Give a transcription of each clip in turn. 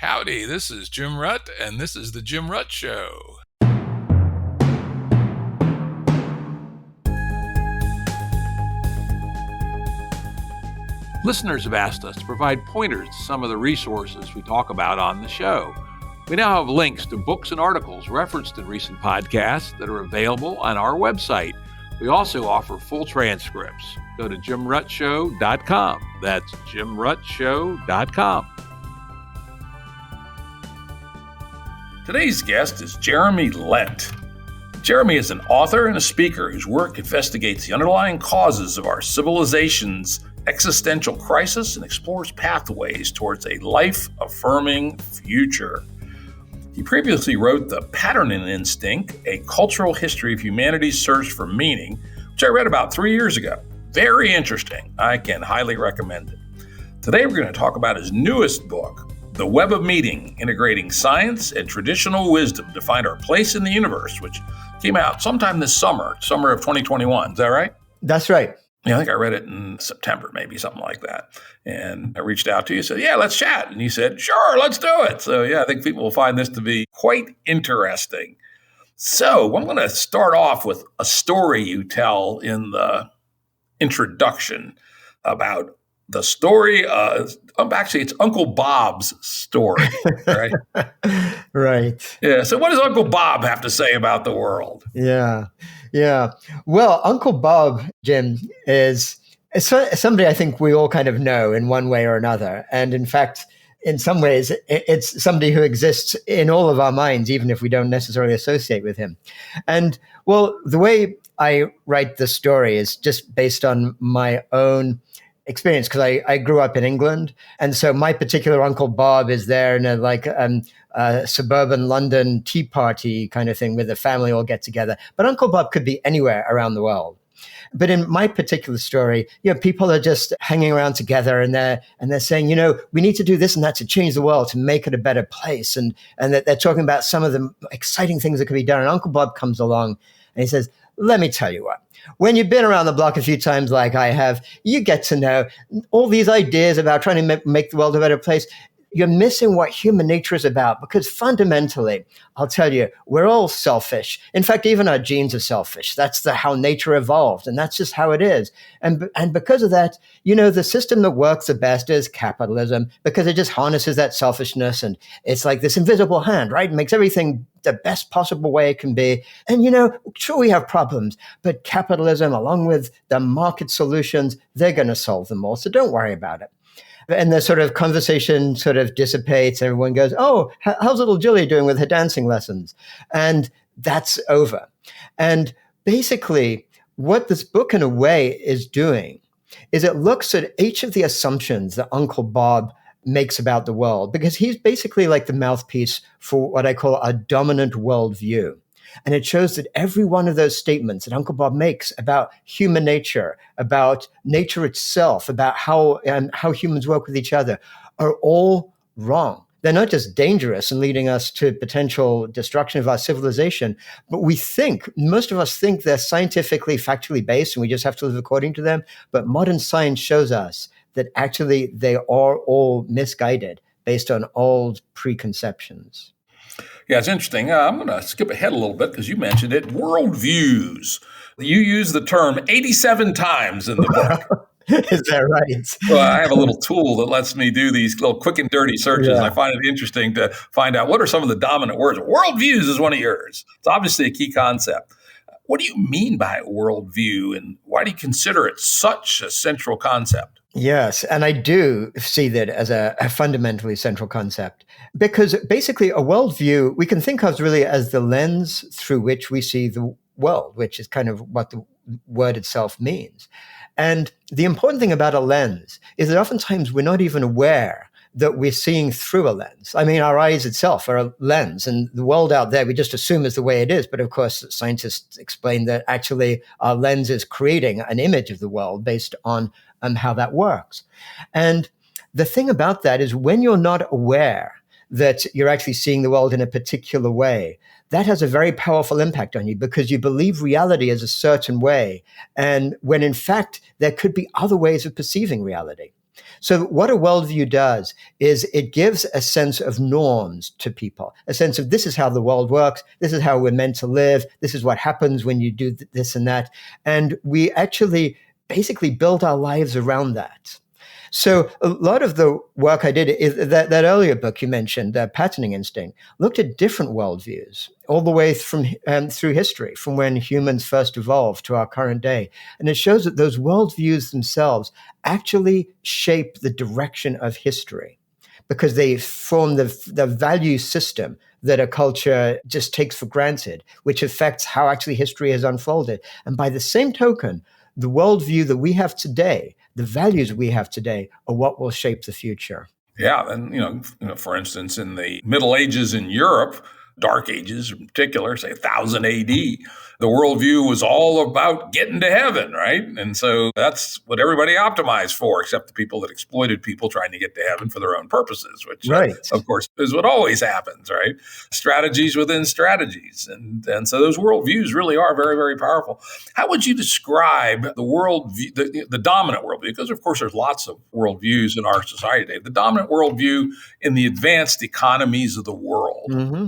Howdy, this is Jim Rutt, and this is The Jim Rutt Show. Listeners have asked us to provide pointers to some of the resources we talk about on the show. We now have links to books and articles referenced in recent podcasts that are available on our website. We also offer full transcripts. Go to jimruttshow.com. That's jimruttshow.com. Today's guest is Jeremy Lent. Jeremy is an author and a speaker whose work investigates the underlying causes of our civilization's existential crisis and explores pathways towards a life-affirming future. He previously wrote The Patterning Instinct, A Cultural History of Humanity's Search for Meaning, which I read about 3 years ago. Very interesting. I can highly recommend it. Today we're going to talk about his newest book, The Web of Meaning, Integrating Science and Traditional Wisdom to Find Our Place in the Universe, which came out sometime this summer of 2021. Is that right? That's right. Yeah, I think I read it in September, maybe something like that. And I reached out to you, said, yeah, let's chat. And you said, sure, let's do it. So yeah, I think people will find this to be quite interesting. So I'm going to start off with a story you tell in the introduction about the story. Actually, it's Uncle Bob's story, right? Right. Yeah. So what does Uncle Bob have to say about the world? Yeah. Well, Uncle Bob, Jim, is somebody I think we all kind of know in one way or another. And in fact, in some ways, it's somebody who exists in all of our minds, even if we don't necessarily associate with him. And well, the way I write the story is just based on my own experience, because I grew up in England. And so my particular Uncle Bob is there in a suburban London tea party kind of thing where the family all get together. But Uncle Bob could be anywhere around the world. But in my particular story, people are just hanging around together and they're saying, we need to do this and that to change the world, to make it a better place. And that they're talking about some of the exciting things that could be done. And Uncle Bob comes along and he says, let me tell you what. When you've been around the block a few times like I have, you get to know all these ideas about trying to make the world a better place. You're missing what human nature is about, because fundamentally, I'll tell you, we're all selfish. In fact, even our genes are selfish. That's how nature evolved, and that's just how it is. And because of that, the system that works the best is capitalism, because it just harnesses that selfishness, and it's like this invisible hand, right? It makes everything the best possible way it can be. And, sure, we have problems, but capitalism, along with the market solutions, they're going to solve them all. So don't worry about it. And the sort of conversation sort of dissipates. Everyone goes, oh, how's little Julie doing with her dancing lessons? And that's over. And basically, what this book in a way is doing is it looks at each of the assumptions that Uncle Bob makes about the world, because he's basically like the mouthpiece for what I call a dominant worldview. And it shows that every one of those statements that Uncle Bob makes about human nature, about nature itself, about how humans work with each other, are all wrong. They're not just dangerous and leading us to potential destruction of our civilization, but most of us think they're scientifically, factually based, and we just have to live according to them. But modern science shows us that actually they are all misguided based on old preconceptions. Yeah, it's interesting. I'm going to skip ahead a little bit because you mentioned it. Worldviews. You use the term 87 times in the book. Is that right? Well, I have a little tool that lets me do these little quick and dirty searches. Yeah. I find it interesting to find out what are some of the dominant words. Worldviews is one of yours. It's obviously a key concept. What do you mean by worldview, and why do you consider it such a central concept? Yes, and I do see that as a fundamentally central concept, because basically a worldview we can think of really as the lens through which we see the world, which is kind of what the word itself means. And the important thing about a lens is that oftentimes we're not even aware that we're seeing through a lens. I mean, our eyes itself are a lens, and the world out there we just assume is the way it is. But of course, scientists explain that actually our lens is creating an image of the world based on how that works. And the thing about that is when you're not aware that you're actually seeing the world in a particular way, that has a very powerful impact on you, because you believe reality is a certain way. And when in fact, there could be other ways of perceiving reality. So what a worldview does is it gives a sense of norms to people, a sense of this is how the world works, this is how we're meant to live, this is what happens when you do this and that. And we actually basically build our lives around that. So a lot of the work I did is that earlier book you mentioned, the Patterning Instinct, looked at different worldviews all the way from through history, from when humans first evolved to our current day. And it shows that those worldviews themselves actually shape the direction of history because they form the value system that a culture just takes for granted, which affects how actually history has unfolded. And by the same token, the worldview that we have today, the values we have today, are what will shape the future. Yeah, and for instance, in the Middle Ages in Europe, Dark Ages in particular, say 1000 AD, the worldview was all about getting to heaven, right? And so that's what everybody optimized for, except the people that exploited people trying to get to heaven for their own purposes, which, Right. of course, is what always happens, right? Strategies within strategies. And so those worldviews really are very, very powerful. How would you describe the worldview, the dominant worldview? Because, of course, there's lots of worldviews in our society today. The dominant worldview in the advanced economies of the world. Mm-hmm.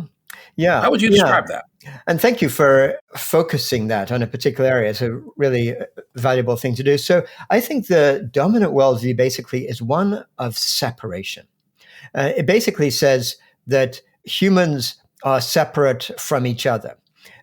Yeah. How would you describe that? And thank you for focusing that on a particular area. It's a really valuable thing to do. So I think the dominant worldview basically is one of separation. It basically says that humans are separate from each other.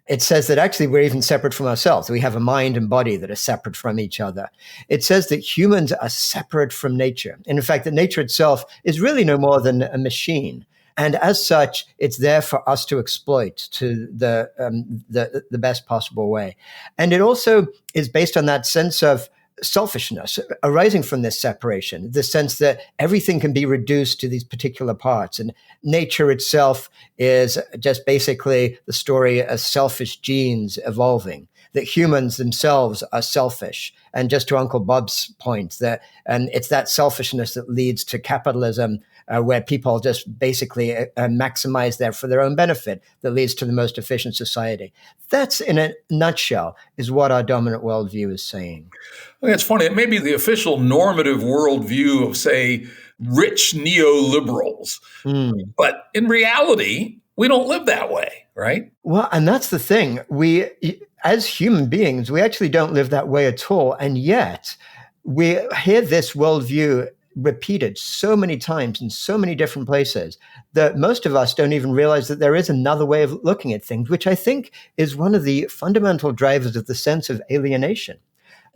It says that actually we're even separate from ourselves. We have a mind and body that are separate from each other. It says that humans are separate from nature. And in fact, that nature itself is really no more than a machine. And as such, it's there for us to exploit to the best possible way. And it also is based on that sense of selfishness arising from this separation, the sense that everything can be reduced to these particular parts. And nature itself is just basically the story of selfish genes evolving, that humans themselves are selfish. And just to Uncle Bob's point, that it's that selfishness that leads to capitalism, where people just basically maximize for their own benefit, that leads to the most efficient society. That's, in a nutshell, is what our dominant worldview is saying. Well, it's funny. It may be the official normative worldview of, say, rich neoliberals. But in reality, we don't live that way, right? Well, and that's the thing. We, as human beings, we actually don't live that way at all. And yet, we hear this worldview repeated so many times in so many different places that most of us don't even realize that there is another way of looking at things, which I think is one of the fundamental drivers of the sense of alienation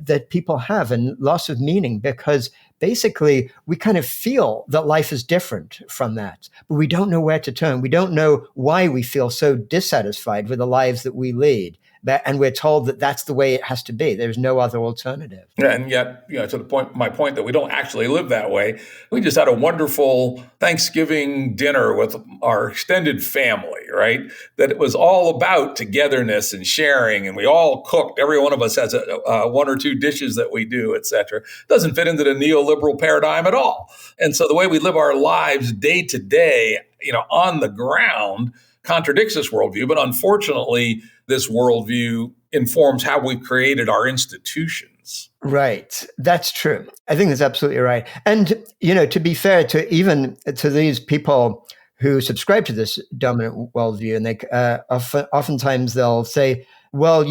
that people have and loss of meaning, because basically we kind of feel that life is different from that, but we don't know where to turn. We don't know why we feel so dissatisfied with the lives that we lead. And we're told that that's the way it has to be. There's no other alternative. And yet, to my point that we don't actually live that way. We just had a wonderful Thanksgiving dinner with our extended family, right? That it was all about togetherness and sharing, and we all cooked. Every one of us has one or two dishes that we do, et cetera. Doesn't fit into the neoliberal paradigm at all. And so the way we live our lives day to day, on the ground, contradicts this worldview. But unfortunately, this worldview informs how we've created our institutions. Right. That's true. I think that's absolutely right. And, to be fair to these people who subscribe to this dominant worldview, and they oftentimes they'll say, well,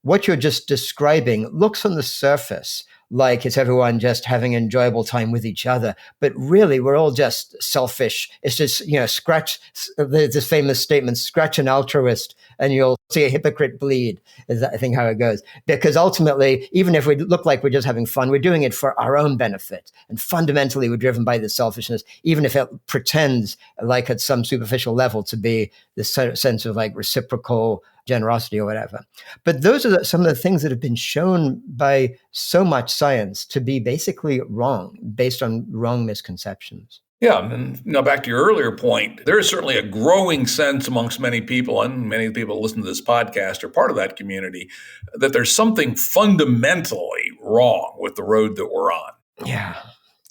what you're just describing looks on the surface like it's everyone just having an enjoyable time with each other. But really, we're all just selfish. It's just, scratch this famous statement, scratch an altruist and you'll see a hypocrite bleed, is I think how it goes. Because ultimately, even if we look like we're just having fun, we're doing it for our own benefit. And fundamentally, we're driven by the selfishness, even if it pretends like at some superficial level to be this sense of like reciprocal generosity or whatever. But those are some of the things that have been shown by so much science to be basically wrong, based on wrong misconceptions. Yeah, and back to your earlier point, there is certainly a growing sense amongst many people, and many people who listen to this podcast are part of that community, that there's something fundamentally wrong with the road that we're on. Yeah.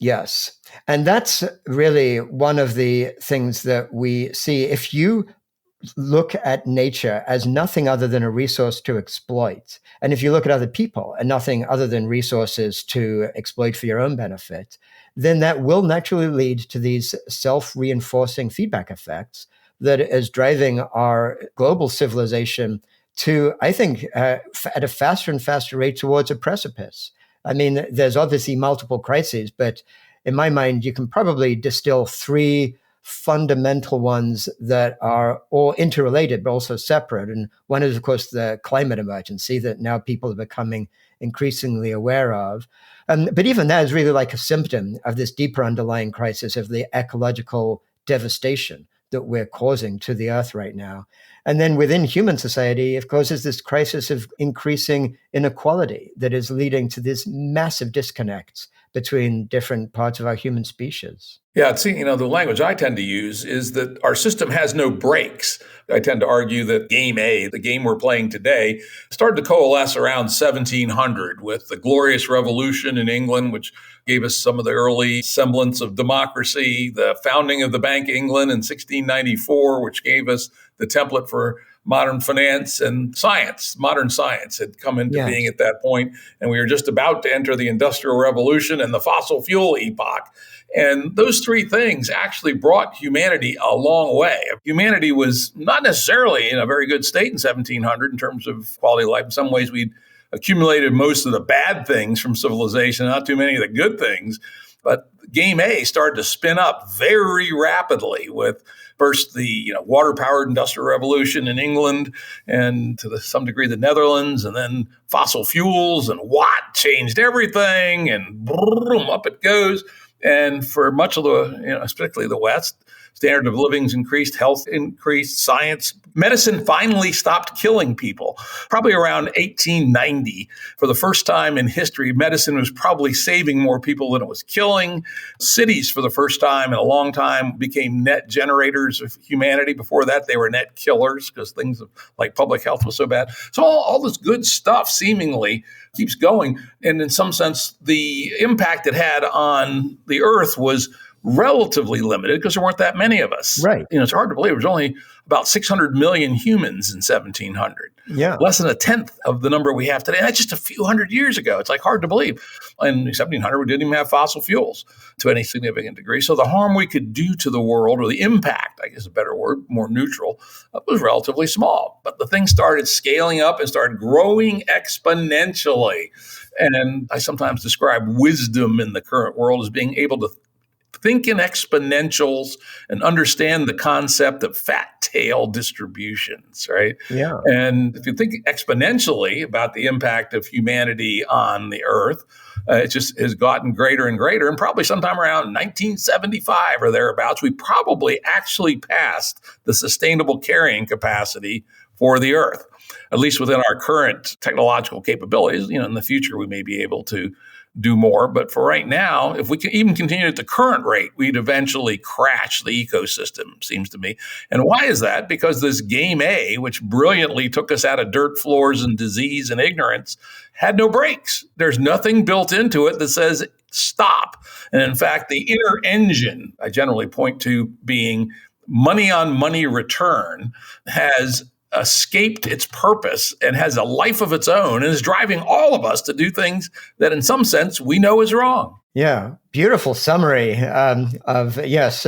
Yes. And that's really one of the things that we see. If you look at nature as nothing other than a resource to exploit, and if you look at other people and nothing other than resources to exploit for your own benefit, then that will naturally lead to these self-reinforcing feedback effects that is driving our global civilization to, I think, at a faster and faster rate towards a precipice. I mean, there's obviously multiple crises, but in my mind, you can probably distill three fundamental ones that are all interrelated, but also separate. And one is, of course, the climate emergency that now people are becoming increasingly aware of. But even that is really like a symptom of this deeper underlying crisis of the ecological devastation that we're causing to the earth right now. And then within human society, of course, is this crisis of increasing inequality that is leading to these massive disconnects between different parts of our human species. Yeah, see, the language I tend to use is that our system has no brakes. I tend to argue that game A, the game we're playing today, started to coalesce around 1700 with the Glorious Revolution in England, which gave us some of the early semblance of democracy, the founding of the Bank of England in 1694, which gave us the template for modern finance and science. Modern science had come into being at that point, and we were just about to enter the Industrial Revolution and the fossil fuel epoch. And those three things actually brought humanity a long way. Humanity was not necessarily in a very good state in 1700 in terms of quality of life. In some ways, we'd accumulated most of the bad things from civilization, not too many of the good things. But game A started to spin up very rapidly with first the water-powered industrial revolution in England and to some degree the Netherlands, and then fossil fuels and Watt changed everything, and boom, up it goes. And for much of the, particularly the West, standard of living's increased, health increased, science, medicine finally stopped killing people. Probably around 1890, for the first time in history, medicine was probably saving more people than it was killing. Cities, for the first time in a long time, became net generators of humanity. Before that, they were net killers because things like public health was so bad. So all this good stuff seemingly keeps going. And in some sense, the impact it had on the earth was relatively limited because there weren't that many of us. Right. It's hard to believe. There was only about 600 million humans in 1700. Yeah. Less than a tenth of the number we have today. That's just a few hundred years ago. It's like hard to believe. In 1700, we didn't even have fossil fuels to any significant degree. So the harm we could do to the world, or the impact, I guess a better word, more neutral, was relatively small. But the thing started scaling up and started growing exponentially. And I sometimes describe wisdom in the current world as being able to think in exponentials and understand the concept of fat tail distributions, right? Yeah. And if you think exponentially about the impact of humanity on the earth, it just has gotten greater and greater. And probably sometime around 1975 or thereabouts, we probably actually passed the sustainable carrying capacity for the earth, at least within our current technological capabilities. In the future, we may be able to do more. But for right now, if we can even continue at the current rate, we'd eventually crash the ecosystem, seems to me. And why is that? Because this game A, which brilliantly took us out of dirt floors and disease and ignorance, had no brakes. There's nothing built into it that says stop. And in fact, the inner engine, I generally point to being money on money return, has escaped its purpose and has a life of its own and is driving all of us to do things that in some sense we know is wrong. Yeah, beautiful summary of, yes,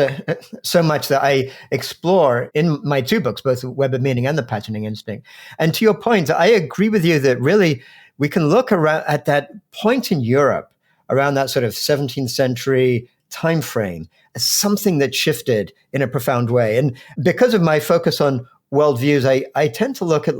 so much that I explore in my two books, both Web of Meaning and The Patterning Instinct. And to your point, I agree with you that really we can look around at that point in Europe, around that sort of 17th century time frame, as something that shifted in a profound way. And because of my focus on worldviews, I tend to look at,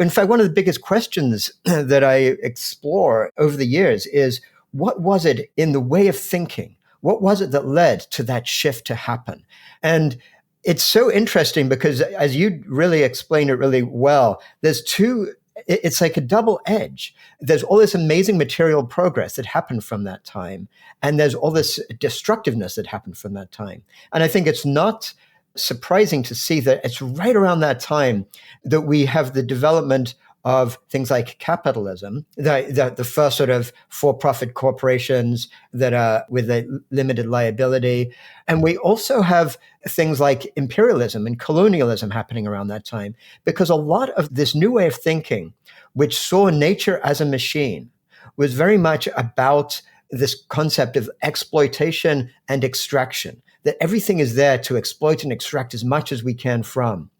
in fact, one of the biggest questions that I explore over the years is, what was it in the way of thinking? What was it that led to that shift to happen? And it's so interesting because, as you really explained it really well, it's like a double edge. There's all this amazing material progress that happened from that time, and there's all this destructiveness that happened from that time. And I think it's not surprising to see that it's right around that time that we have the development of things like capitalism, the first sort of for-profit corporations that are with a limited liability. And we also have things like imperialism and colonialism happening around that time, because a lot of this new way of thinking, which saw nature as a machine, was very much about this concept of exploitation and extraction, that everything is there to exploit and extract as much as we can from.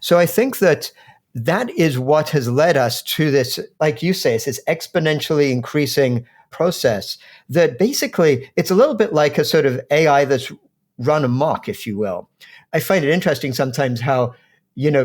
So I think that that is what has led us to this, like you say, it's this exponentially increasing process that basically it's a little bit like a sort of AI that's run amok, if you will. I find it interesting sometimes how,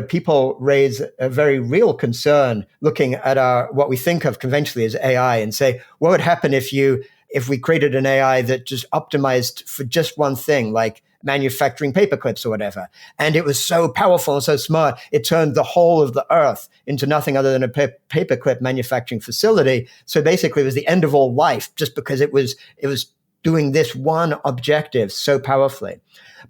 people raise a very real concern looking at what we think of conventionally as AI and say, what would happen if we created an AI that just optimized for just one thing, like manufacturing paper clips or whatever. And it was so powerful and so smart, it turned the whole of the earth into nothing other than a paperclip manufacturing facility. So basically it was the end of all life just because it was doing this one objective so powerfully.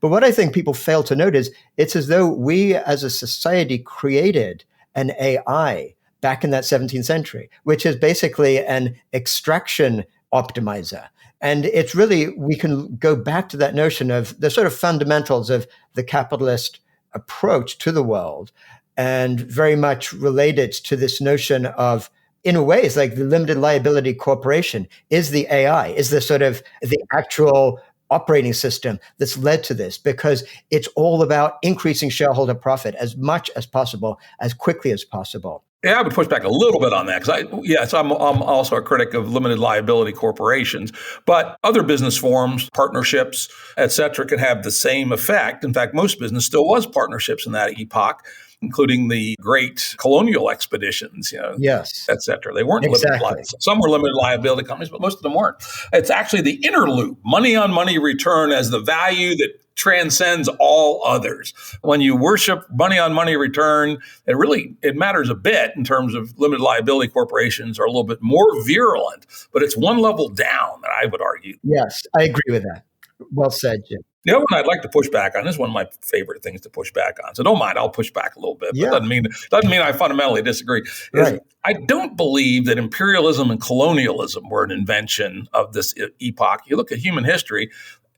But what I think people fail to note is it's as though we as a society created an AI back in that 17th century, which is basically an extraction optimizer. And it's really, we can go back to that notion of the sort of fundamentals of the capitalist approach to the world and very much related to this notion of, in a way, it's like the limited liability corporation is the AI, is the sort of the actual operating system that's led to this, because it's all about increasing shareholder profit as much as possible, as quickly as possible. Yeah, I would push back a little bit on that because I'm also a critic of limited liability corporations, but other business forms, partnerships, et cetera, can have the same effect. In fact, most business still was partnerships in that epoch, including the great colonial expeditions, yes, et cetera. They weren't exactly. limited liability. Some were limited liability companies, but most of them weren't. It's actually the inner loop, money on money return as the value that transcends all others. When you worship money on money return, it matters a bit in terms of limited liability corporations are a little bit more virulent, but it's one level down, I would argue. Yes, I agree with that. Well said, Jim. The other one I'd like to push back on, this is one of my favorite things to push back on. So don't mind, I'll push back a little bit, but Yeah. doesn't mean I fundamentally disagree. Right. I don't believe that imperialism and colonialism were an invention of this epoch. You look at human history,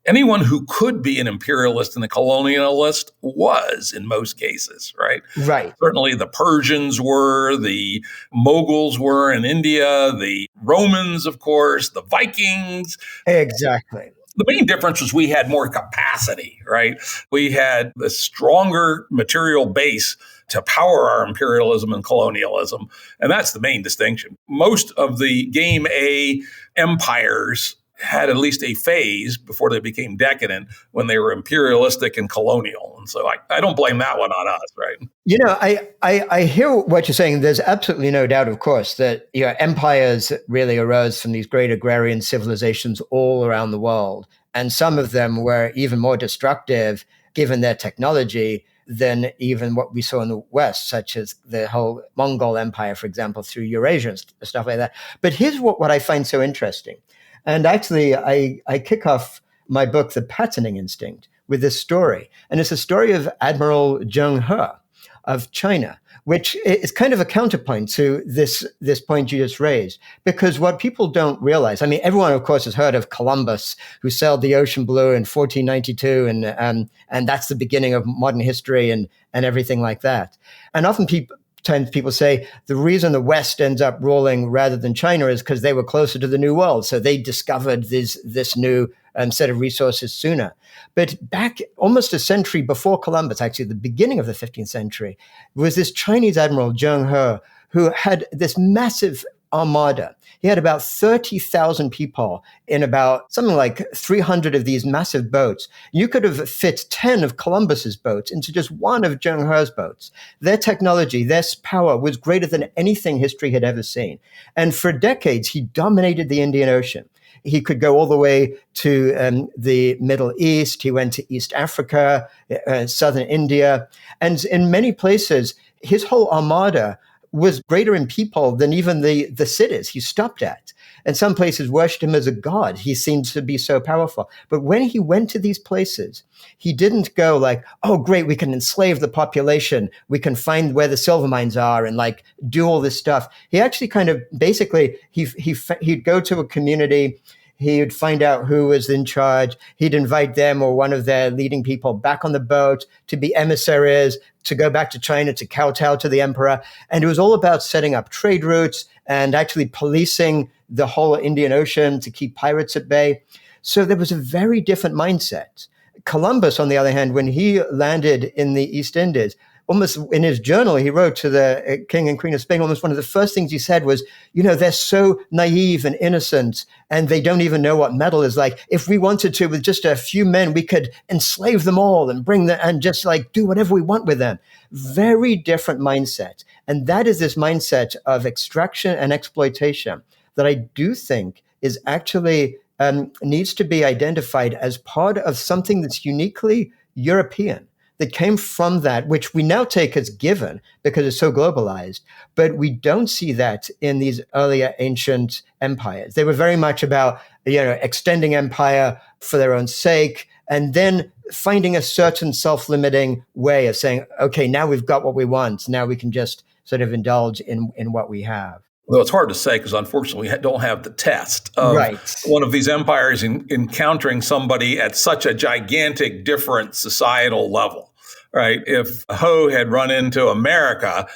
anyone who could be an imperialist and a colonialist was in most cases, right? Right. Certainly the Persians were, the Mughals were in India, the Romans, of course, the Vikings. Exactly. The main difference was we had more capacity, right? We had a stronger material base to power our imperialism and colonialism. And that's the main distinction. Most of the game A empires had at least a phase before they became decadent when they were imperialistic and colonial. And so I don't blame that one on us, right? I hear what you're saying. There's absolutely no doubt, of course, that empires really arose from these great agrarian civilizations all around the world. And some of them were even more destructive, given their technology, than even what we saw in the West, such as the whole Mongol Empire, for example, through Eurasia and stuff like that. But here's what I find so interesting. And actually, I kick off my book, The Patterning Instinct, with this story. And it's a story of Admiral Zheng He of China, which is kind of a counterpoint to this point you just raised. Because what people don't realize, I mean, everyone, of course, has heard of Columbus, who sailed the ocean blue in 1492, and that's the beginning of modern history and everything like that. And often people say the reason the West ends up ruling rather than China is because they were closer to the New World. So they discovered this new set of resources sooner. But back almost a century before Columbus, actually the beginning of the 15th century, was this Chinese admiral, Zheng He, who had this massive armada. He had about 30,000 people in about something like 300 of these massive boats. You could have fit 10 of Columbus's boats into just one of Zheng He's boats. Their technology, their power was greater than anything history had ever seen. And for decades, he dominated the Indian Ocean. He could go all the way to the Middle East. He went to East Africa, southern India. And in many places, his whole armada was greater in people than even the cities he stopped at. And some places worshipped him as a god. He seemed to be so powerful. But when he went to these places, he didn't go like, oh, great, we can enslave the population. We can find where the silver mines are and like do all this stuff. He actually kind of basically, he'd go to a community. He would find out who was in charge. He'd invite them or one of their leading people back on the boat to be emissaries, to go back to China, to kowtow to the emperor. And it was all about setting up trade routes and actually policing the whole Indian Ocean to keep pirates at bay. So there was a very different mindset. Columbus, on the other hand, when he landed in the East Indies, almost in his journal, he wrote to the King and Queen of Spain, almost one of the first things he said was, they're so naive and innocent, and they don't even know what metal is like. If we wanted to, with just a few men, we could enslave them all and bring them and just like do whatever we want with them. Very different mindset. And that is this mindset of extraction and exploitation that I do think is actually needs to be identified as part of something that's uniquely European, that came from that, which we now take as given because it's so globalized. But we don't see that in these earlier ancient empires. They were very much about, extending empire for their own sake, and then finding a certain self-limiting way of saying, okay, now we've got what we want. Now we can just sort of indulge in what we have. Well, it's hard to say because unfortunately we don't have the test of one of these empires encountering somebody at such a gigantic, different societal level, right? If Ho had run into America,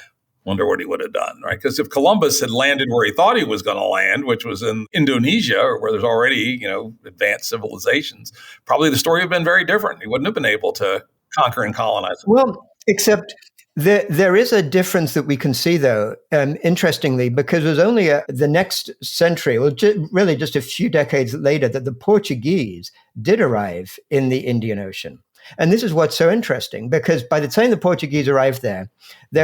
wonder what he would have done, right? Because if Columbus had landed where he thought he was going to land, which was in Indonesia, or where there's already, advanced civilizations, probably the story would have been very different. He wouldn't have been able to conquer and colonize. Well, except there is a difference that we can see, though, interestingly, because it was only the next century, or really just a few decades later, that the Portuguese did arrive in the Indian Ocean. And this is what's so interesting, because by the time the Portuguese arrived there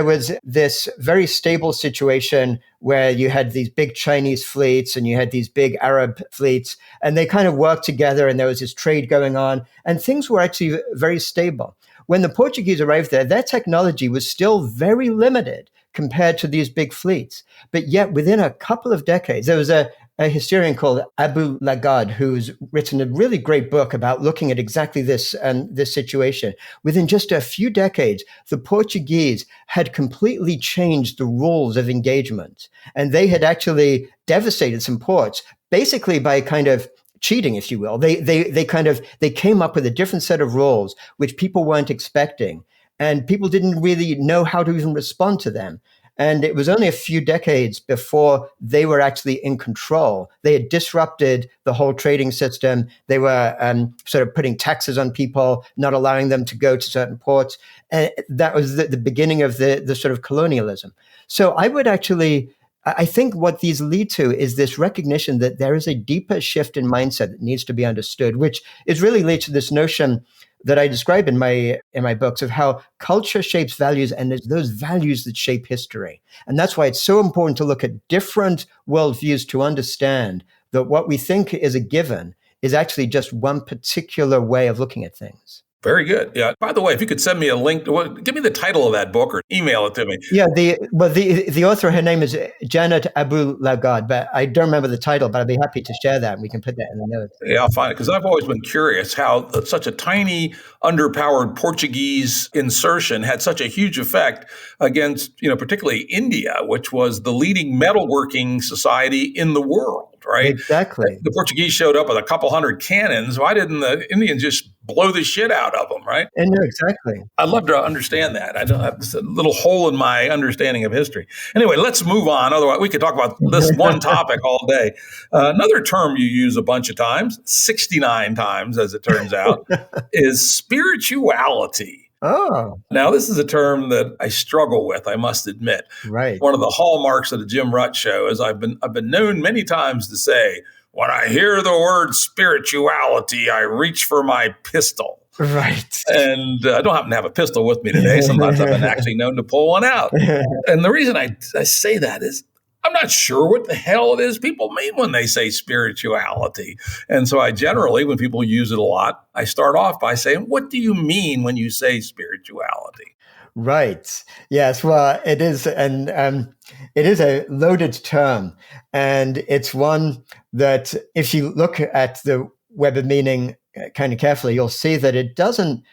was this very stable situation where you had these big Chinese fleets and you had these big Arab fleets, and they kind of worked together, and there was this trade going on, and things were actually very stable. When the Portuguese arrived there, their technology was still very limited compared to these big fleets. But yet within a couple of decades, there was a historian called Abu Lagad, who's written a really great book about looking at exactly this situation. Within just a few decades, the Portuguese had completely changed the rules of engagement. And they had actually devastated some ports, basically by kind of cheating, if you will. They came up with a different set of rules, which people weren't expecting. And people didn't really know how to even respond to them. And it was only a few decades before they were actually in control. They had disrupted the whole trading system. They were sort of putting taxes on people, not allowing them to go to certain ports. And that was the beginning of the sort of colonialism. So I think what these lead to is this recognition that there is a deeper shift in mindset that needs to be understood, which is really leads to this notion that I describe in my books of how culture shapes values, and it's those values that shape history. And that's why it's so important to look at different worldviews to understand that what we think is a given is actually just one particular way of looking at things. Very good. Yeah. By the way, if you could send me a link, give me the title of that book or email it to me. Yeah. The author, her name is Janet Abu Lagad, but I don't remember the title, but I'd be happy to share that. And we can put that in the notes. Yeah, I'll find it, because I've always been curious how such a tiny, underpowered Portuguese insertion had such a huge effect against, particularly India, which was the leading metalworking society in the world. Right? Exactly. The Portuguese showed up with a couple hundred cannons. Why didn't the Indians just blow the shit out of them, right? And no, exactly. I'd love to understand that. I don't have this little hole in my understanding of history. Anyway, let's move on. Otherwise, we could talk about this one topic all day. Another term you use a bunch of times, 69 times, as it turns out, is spirituality. Oh. Now, this is a term that I struggle with, I must admit. Right. One of the hallmarks of the Jim Rutt Show is I've been known many times to say, when I hear the word spirituality, I reach for my pistol. Right. And I don't happen to have a pistol with me today. Sometimes I've been actually known to pull one out. And the reason I say that is I'm not sure what the hell it is people mean when they say spirituality. And so I generally, when people use it a lot, I start off by saying, what do you mean when you say spirituality? Right. Yes. Well, it is, and it is a loaded term, and it's one that, if you look at the web of meaning kind of carefully, you'll see that it doesn't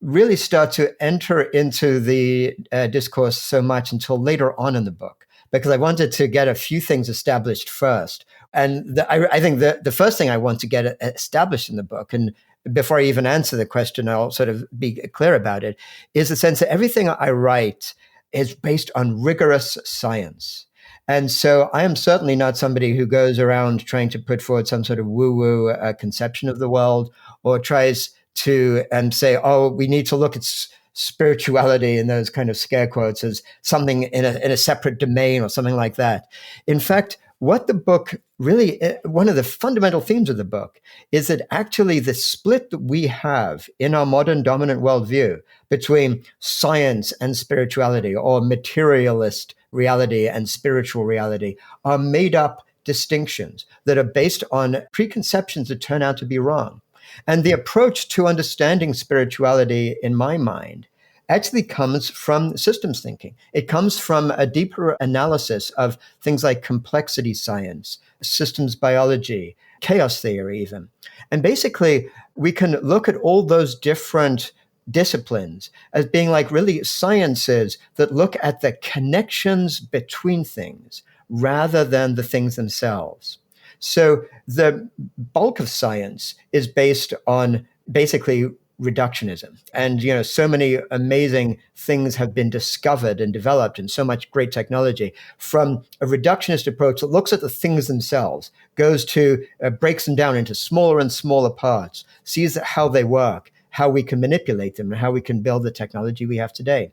really start to enter into the discourse so much until later on in the book. because I wanted to get a few things established first. And I think the first thing I want to get established in the book, and before I even answer the question, I'll sort of be clear about it, is the sense that everything I write is based on rigorous science. And so I am certainly not somebody who goes around trying to put forward some sort of woo-woo conception of the world, or tries to say, oh, we need to look at spirituality in those kind of scare quotes as something in a separate domain or something like that. In fact, what the book really, one of the fundamental themes of the book is that actually the split that we have in our modern dominant worldview between science and spirituality, or materialist reality and spiritual reality, are made up distinctions that are based on preconceptions that turn out to be wrong. And the approach to understanding spirituality, in my mind, actually comes from systems thinking. It comes from a deeper analysis of things like complexity science, systems biology, chaos theory even. And basically, we can look at all those different disciplines as being like really sciences that look at the connections between things rather than the things themselves. So the bulk of science is based on basically reductionism. And, so many amazing things have been discovered and developed, and so much great technology from a reductionist approach that looks at the things themselves, goes to, breaks them down into smaller and smaller parts, sees how they work, how we can manipulate them, and how we can build the technology we have today.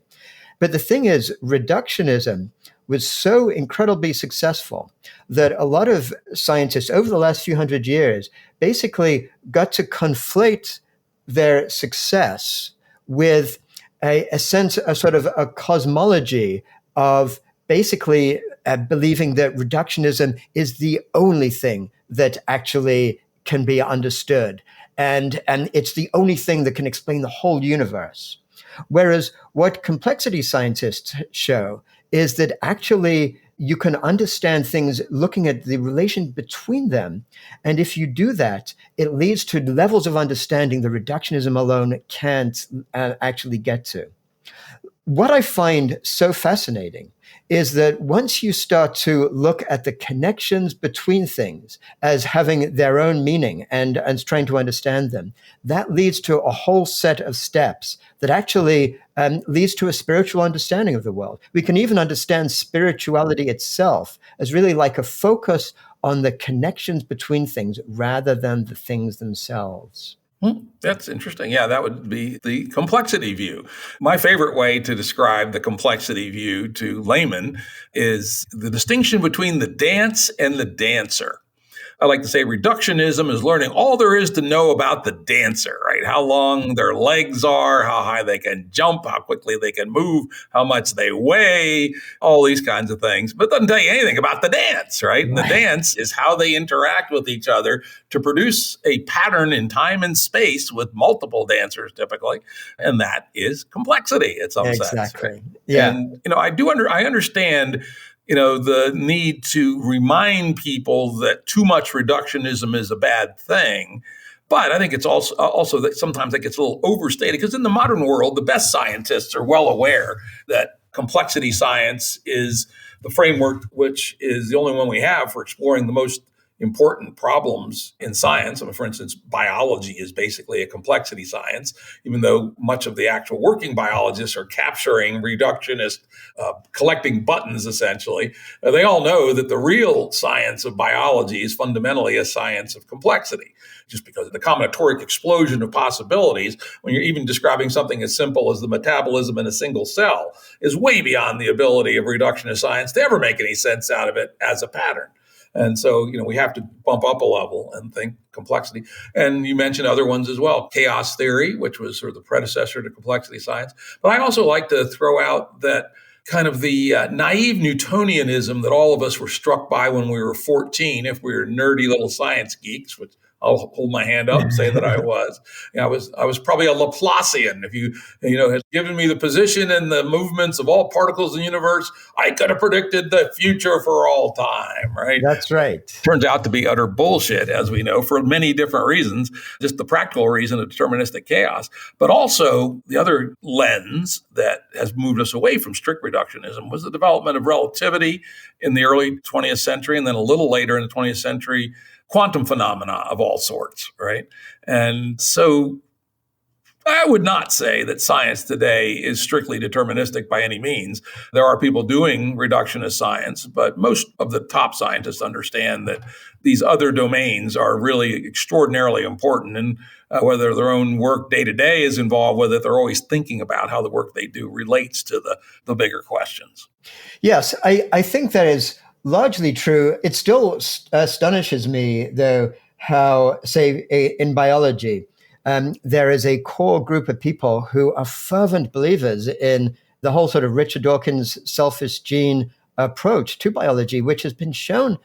But the thing is, reductionism was so incredibly successful that a lot of scientists over the last few hundred years basically got to conflate their success with a sense, a sort of a cosmology of basically believing that reductionism is the only thing that actually can be understood. And it's the only thing that can explain the whole universe. Whereas what complexity scientists show is that actually you can understand things looking at the relation between them. And if you do that, it leads to levels of understanding that reductionism alone can't actually get to. What I find so fascinating is that once you start to look at the connections between things as having their own meaning and trying to understand them, that leads to a whole set of steps that actually leads to a spiritual understanding of the world. We can even understand spirituality itself as really like a focus on the connections between things rather than the things themselves. That's interesting. Yeah, that would be the complexity view. My favorite way to describe the complexity view to laymen is the distinction between the dance and the dancer. I like to say reductionism is learning all there is to know about the dancer, right? How long their legs are, how high they can jump, how quickly they can move, how much they weigh, all these kinds of things. But it doesn't tell you anything about the dance, right? And the dance is how they interact with each other to produce a pattern in time and space with multiple dancers typically. And that is complexity in some sense. Exactly. Yeah. And, I understand the need to remind people that too much reductionism is a bad thing. But I think it's also that sometimes that gets a little overstated, because in the modern world, the best scientists are well aware that complexity science is the framework, which is the only one we have for exploring the most important problems in science. I mean, for instance, biology is basically a complexity science, even though much of the actual working biologists are capturing reductionist, collecting buttons, essentially. They all know that the real science of biology is fundamentally a science of complexity, just because of the combinatoric explosion of possibilities. When you're even describing something as simple as the metabolism in a single cell is way beyond the ability of reductionist science to ever make any sense out of it as a pattern. And so, we have to bump up a level and think complexity. And you mentioned other ones as well. Chaos theory, which was sort of the predecessor to complexity science. But I also like to throw out that kind of the naive Newtonianism that all of us were struck by when we were 14, if we were nerdy little science geeks, which I'll hold my hand up and say that I was. I was probably a Laplacian. If you had given me the position and the movements of all particles in the universe, I could have predicted the future for all time, right? That's right. Turns out to be utter bullshit, as we know, for many different reasons. Just the practical reason of deterministic chaos, but also the other lens that has moved us away from strict reductionism was the development of relativity in the early 20th century, and then a little later in the 20th century, quantum phenomena of all sorts, right? And so I would not say that science today is strictly deterministic by any means. There are people doing reductionist science, but most of the top scientists understand that these other domains are really extraordinarily important. And whether their own work day to day is involved with it, they're always thinking about how the work they do relates to the bigger questions. Yes, I think that is largely true. It still astonishes me, though, how, say, in biology, there is a core group of people who are fervent believers in the whole sort of Richard Dawkins selfish gene approach to biology, which has been shown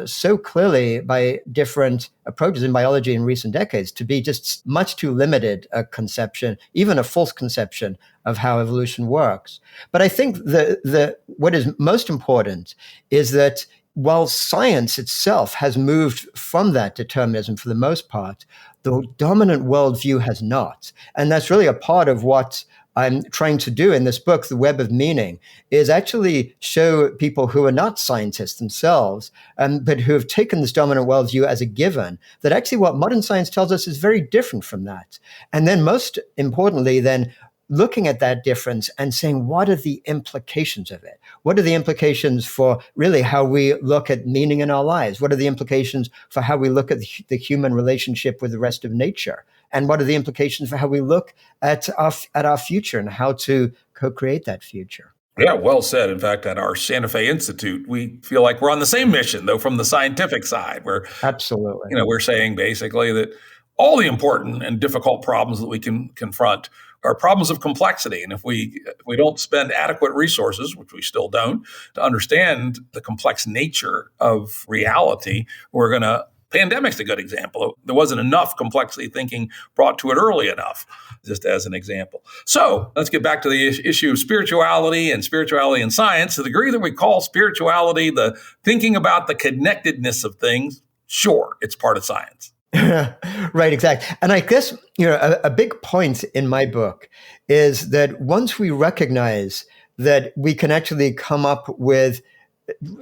so clearly by different approaches in biology in recent decades to be just much too limited a conception, even a false conception of how evolution works. But I think what is most important is that while science itself has moved from that determinism for the most part, the dominant worldview has not. And that's really a part of what I'm trying to do in this book, The Web of Meaning, is actually show people who are not scientists themselves, but who have taken this dominant worldview as a given, that actually what modern science tells us is very different from that. And then most importantly, then looking at that difference and saying, what are the implications of it? What are the implications for really how we look at meaning in our lives? What are the implications for how we look at the human relationship with the rest of nature? And what are the implications for how we look at our future and how to co-create that future? Yeah, well said. In fact, at our Santa Fe Institute, we feel like we're on the same mission, though, from the scientific side, where absolutely, we're saying basically that all the important and difficult problems that we can confront are problems of complexity. And if we don't spend adequate resources, which we still don't, to understand the complex nature of reality, we're going to. Pandemic's a good example. There wasn't enough complexity thinking brought to it early enough, just as an example. So let's get back to the issue of spirituality and science. To the degree that we call spirituality the thinking about the connectedness of things, sure, it's part of science. Right, exactly. And I guess, a big point in my book is that once we recognize that we can actually come up with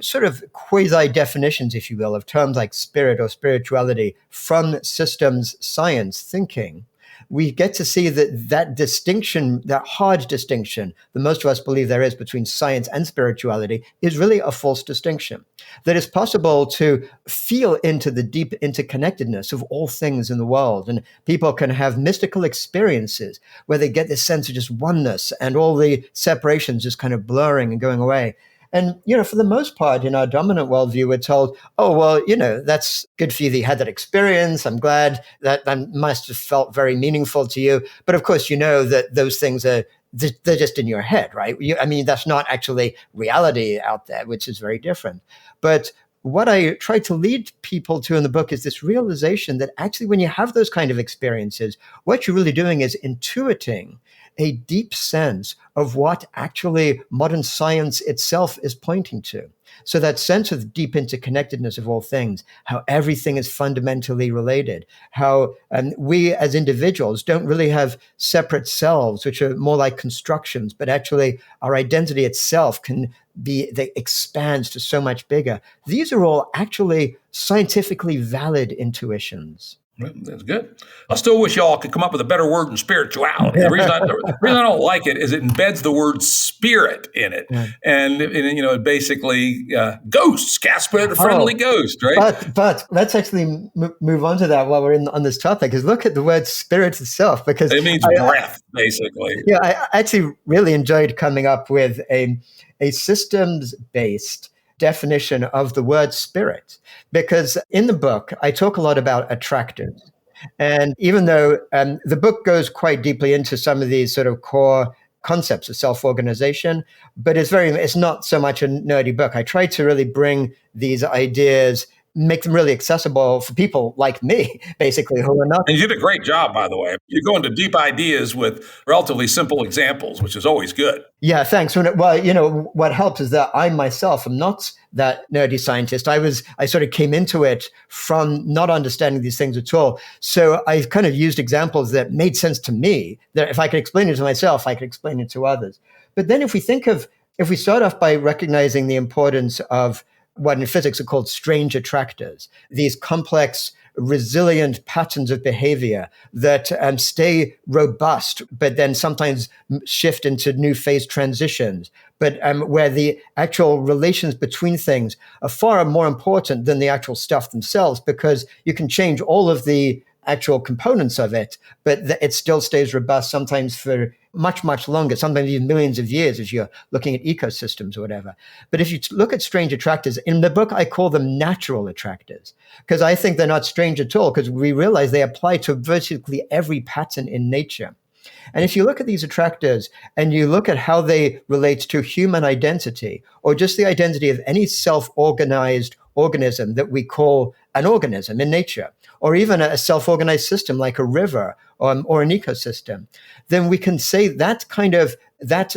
sort of quasi definitions, if you will, of terms like spirit or spirituality from systems science thinking, we get to see that distinction, that hard distinction that most of us believe there is between science and spirituality is really a false distinction. That it's possible to feel into the deep interconnectedness of all things in the world. And people can have mystical experiences where they get this sense of just oneness and all the separations just kind of blurring and going away. And, for the most part, in our dominant worldview, we're told, oh, well, that's good for you that you had that experience. I'm glad that must have felt very meaningful to you. But of course, that those things they're just in your head, right? That's not actually reality out there, which is very different. But what I try to lead people to in the book is this realization that actually when you have those kind of experiences, what you're really doing is intuiting a deep sense of what actually modern science itself is pointing to. So that sense of deep interconnectedness of all things, how everything is fundamentally related, how we as individuals don't really have separate selves, which are more like constructions, but actually our identity itself that expands to so much bigger. These are all actually scientifically valid intuitions. That's good. I still wish y'all could come up with a better word than spirituality. The reason I don't like it is it embeds the word spirit in it. Yeah. And it basically ghosts, Casper the Friendly Ghost, right? But let's actually move on to that while we're on this topic, is look at the word spirit itself, because it means breath, basically. Yeah, I actually really enjoyed coming up with a systems-based definition of the word spirit, because in the book, I talk a lot about attractors. And even though the book goes quite deeply into some of these sort of core concepts of self-organization, but it's not so much a nerdy book. I try to really bring these ideas make them really accessible for people like me, basically, who are not. And you did a great job, by the way. You go into deep ideas with relatively simple examples, which is always good. Yeah, thanks. Well, what helps is that I myself am not that nerdy scientist. I sort of came into it from not understanding these things at all. So I kind of used examples that made sense to me, that if I could explain it to myself, I could explain it to others. But then if we start off by recognizing the importance of what in physics are called strange attractors, these complex, resilient patterns of behavior that stay robust, but then sometimes shift into new phase transitions, but where the actual relations between things are far more important than the actual stuff themselves, because you can change all of the actual components of it, but it still stays robust, sometimes for much, much longer, sometimes even millions of years if you're looking at ecosystems or whatever. But if you look at strange attractors, in the book, I call them natural attractors, because I think they're not strange at all, because we realize they apply to virtually every pattern in nature. And if you look at these attractors and you look at how they relate to human identity, or just the identity of any self-organized organism that we call an organism in nature, or even a self-organized system like a river or an ecosystem, then we can say that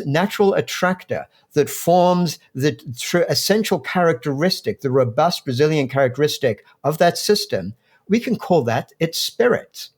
natural attractor that forms the essential characteristic, the robust, resilient characteristic of that system, we can call that its spirit.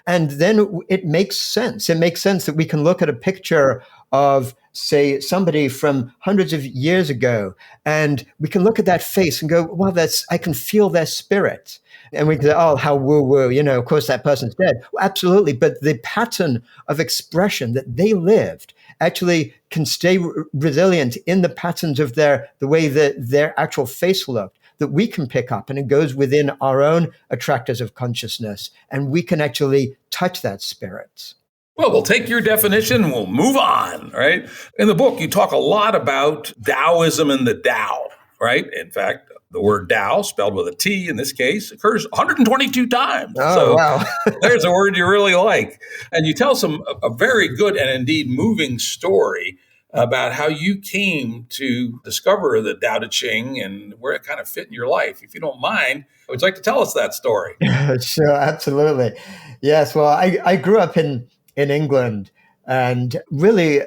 And then it makes sense. It makes sense that we can look at a picture of, say, somebody from hundreds of years ago, and we can look at that face and go, well, I can feel their spirit. And we can say, oh, how woo-woo, of course that person's dead. Well, absolutely. But the pattern of expression that they lived actually can stay resilient in the patterns of the way that their actual face looked, that we can pick up, and it goes within our own attractors of consciousness, and we can actually touch that spirit. Well, we'll take your definition and we'll move on, right? In the book, you talk a lot about Taoism and the Tao, right? In fact, the word Tao, spelled with a T in this case, occurs 122 times. Oh, wow. There's a word you really like. And you tell a very good and indeed moving story about how you came to discover the Tao Te Ching and where it kind of fit in your life. If you don't mind, would you like to tell us that story? Sure, absolutely. Yes, well, I grew up in England, and really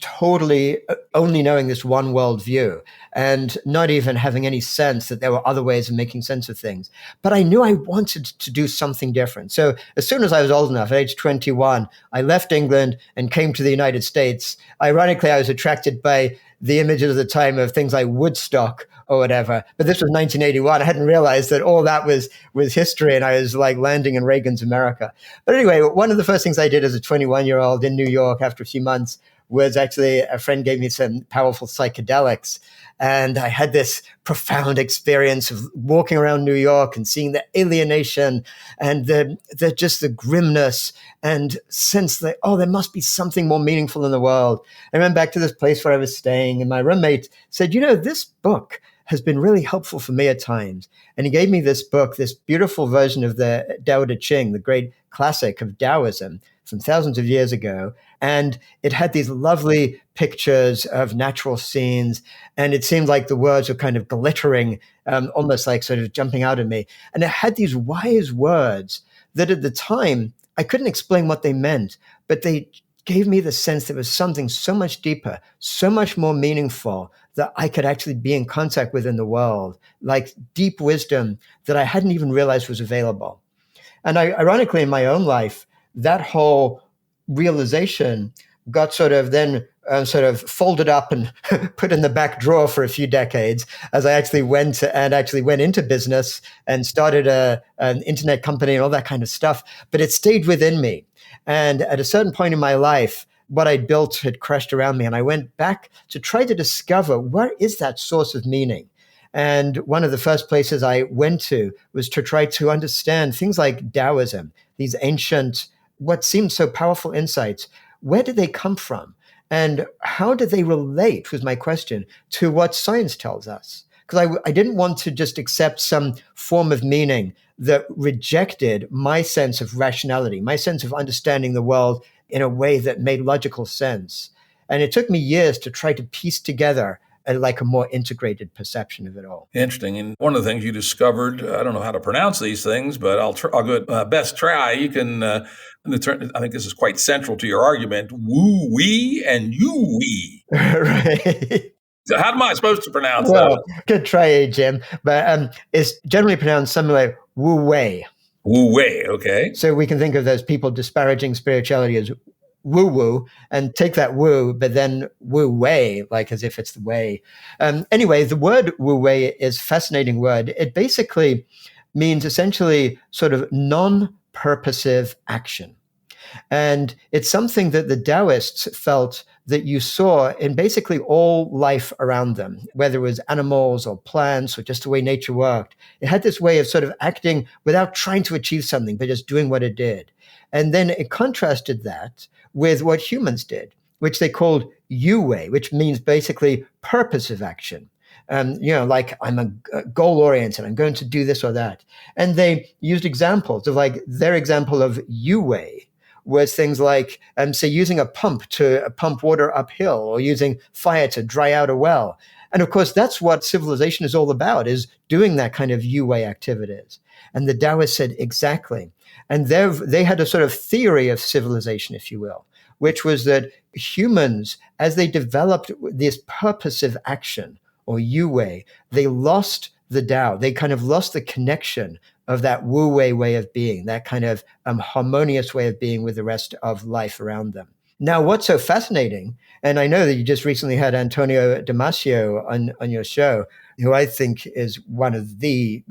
totally only knowing this one worldview and not even having any sense that there were other ways of making sense of things. But I knew I wanted to do something different. So as soon as I was old enough, at age 21, I left England and came to the United States. Ironically, I was attracted by the images of the time of things like Woodstock or whatever. But this was 1981. I hadn't realized that all that was history, and I was like landing in Reagan's America. But anyway, one of the first things I did as a 21-year-old in New York after a few months was actually a friend gave me some powerful psychedelics. And I had this profound experience of walking around New York and seeing the alienation and the grimness, and sense that, oh, there must be something more meaningful in the world. I went back to this place where I was staying, and my roommate said, this book has been really helpful for me at times. And he gave me this book, this beautiful version of the Tao Te Ching, the great classic of Taoism from thousands of years ago. And it had these lovely pictures of natural scenes. And it seemed like the words were kind of glittering, almost like sort of jumping out at me. And it had these wise words that at the time, I couldn't explain what they meant, but they gave me the sense there was something so much deeper, so much more meaningful that I could actually be in contact with in the world, like deep wisdom that I hadn't even realized was available. And ironically, in my own life, that whole realization got sort of folded up and put in the back drawer for a few decades as I actually went into business and started an internet company and all that kind of stuff. But it stayed within me. And at a certain point in my life, what I built had crashed around me. And I went back to try to discover, where is that source of meaning? And one of the first places I went to was to try to understand things like Taoism, these ancient, what seemed so powerful insights. Where did they come from? And how do they relate, was my question, to what science tells us? Because I didn't want to just accept some form of meaning that rejected my sense of rationality, my sense of understanding the world in a way that made logical sense. And it took me years to try to piece together like a more integrated perception of it all. Interesting. And one of the things you discovered, I don't know how to pronounce these things, but I'll go best try. You can, I think this is quite central to your argument, woo-wee and you-wee. Right. So how am I supposed to pronounce Well, those? good try, Jim. But it's generally pronounced something like woo-wei. Wu-wei, okay. So we can think of those people disparaging spirituality as woo-woo and take that woo, but then woo-wei, like as if it's the way. Anyway, the word woo-wei is a fascinating word. It basically means essentially sort of non-purposive action. And it's something that the Taoists felt that you saw in basically all life around them, whether it was animals or plants or just the way nature worked. It had this way of sort of acting without trying to achieve something, but just doing what it did. And then it contrasted that with what humans did, which they called yu-wei, which means basically purposive action. Like I'm a goal oriented, I'm going to do this or that. And they used examples of like their example of yu-wei was things like, say, using a pump to pump water uphill or using fire to dry out a well. And of course, that's what civilization is all about, is doing that kind of yu-wei activities. And the Taoists said exactly. And they had a sort of theory of civilization, if you will, which was that humans, as they developed this purposive action or yu-wei, they lost the Tao. They kind of lost the connection of that wu-wei way of being, that kind of harmonious way of being with the rest of life around them. Now, what's so fascinating, and I know that you just recently had Antonio Damasio on your show, who I think is one of the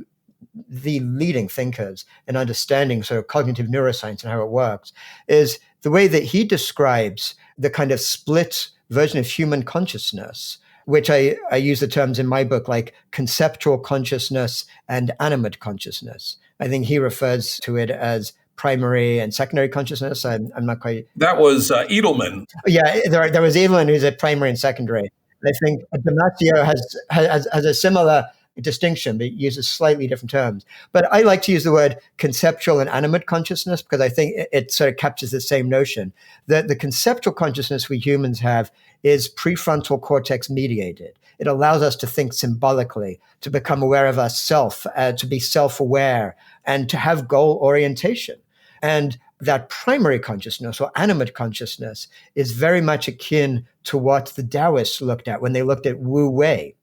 leading thinkers in understanding sort of cognitive neuroscience and how it works, is the way that he describes the kind of split version of human consciousness, which I use the terms in my book like conceptual consciousness and animate consciousness. I think he refers to it as primary and secondary consciousness. I'm not quite... That was Edelman. Yeah, there was Evelyn, who's a primary and secondary. And I think Damasio has a similar distinction, but uses slightly different terms. But I like to use the word conceptual and animate consciousness because I think it sort of captures the same notion that the conceptual consciousness we humans have is prefrontal cortex mediated. It allows us to think symbolically, to become aware of ourself, to be self-aware, and to have goal orientation. And that primary consciousness or animate consciousness is very much akin to what the Taoists looked at when they looked at wu-wei.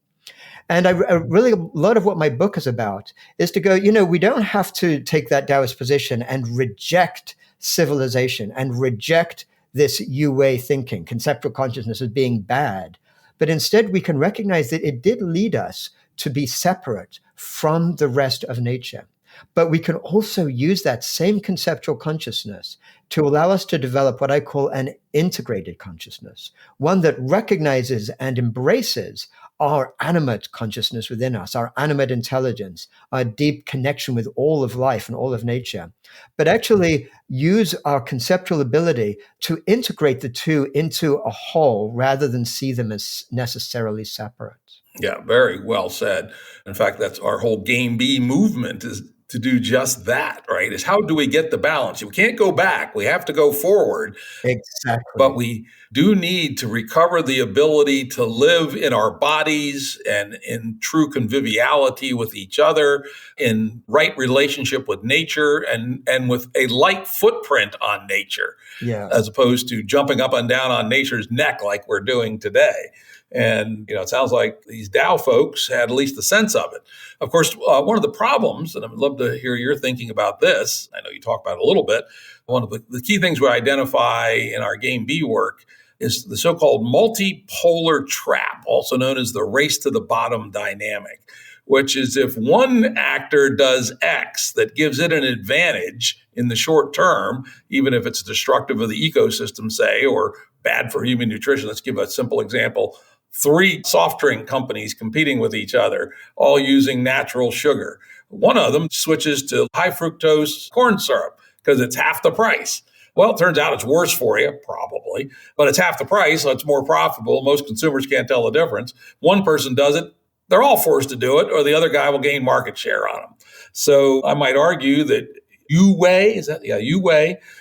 And I really, a lot of what my book is about is to go, we don't have to take that Taoist position and reject civilization and reject this yu-wei thinking, conceptual consciousness as being bad. But instead, we can recognize that it did lead us to be separate from the rest of nature. But we can also use that same conceptual consciousness to allow us to develop what I call an integrated consciousness, one that recognizes and embraces our animate consciousness within us, our animate intelligence, our deep connection with all of life and all of nature, but actually use our conceptual ability to integrate the two into a whole rather than see them as necessarily separate. Yeah, very well said. In fact, that's our whole Game B movement is to do just that, right? Is how do we get the balance? We can't go back. We have to go forward. Exactly. But we do need to recover the ability to live in our bodies and in true conviviality with each other, in right relationship with nature and with a light footprint on nature, as opposed to jumping up and down on nature's neck like we're doing today. And, it sounds like these Tao folks had at least a sense of it. Of course, one of the problems, and I'd love to hear your thinking about this, I know you talk about it a little bit, one of the key things we identify in our Game B work is the so-called multipolar trap, also known as the race to the bottom dynamic, which is if one actor does X that gives it an advantage in the short term, even if it's destructive of the ecosystem, say, or bad for human nutrition. Let's give a simple example. 3 soft drink companies competing with each other, all using natural sugar. One of them switches to high fructose corn syrup because it's half the price. Well, it turns out it's worse for you, probably, but it's half the price, so it's more profitable. Most consumers can't tell the difference. One person does it, they're all forced to do it, or the other guy will gain market share on them. So I might argue that yu-wei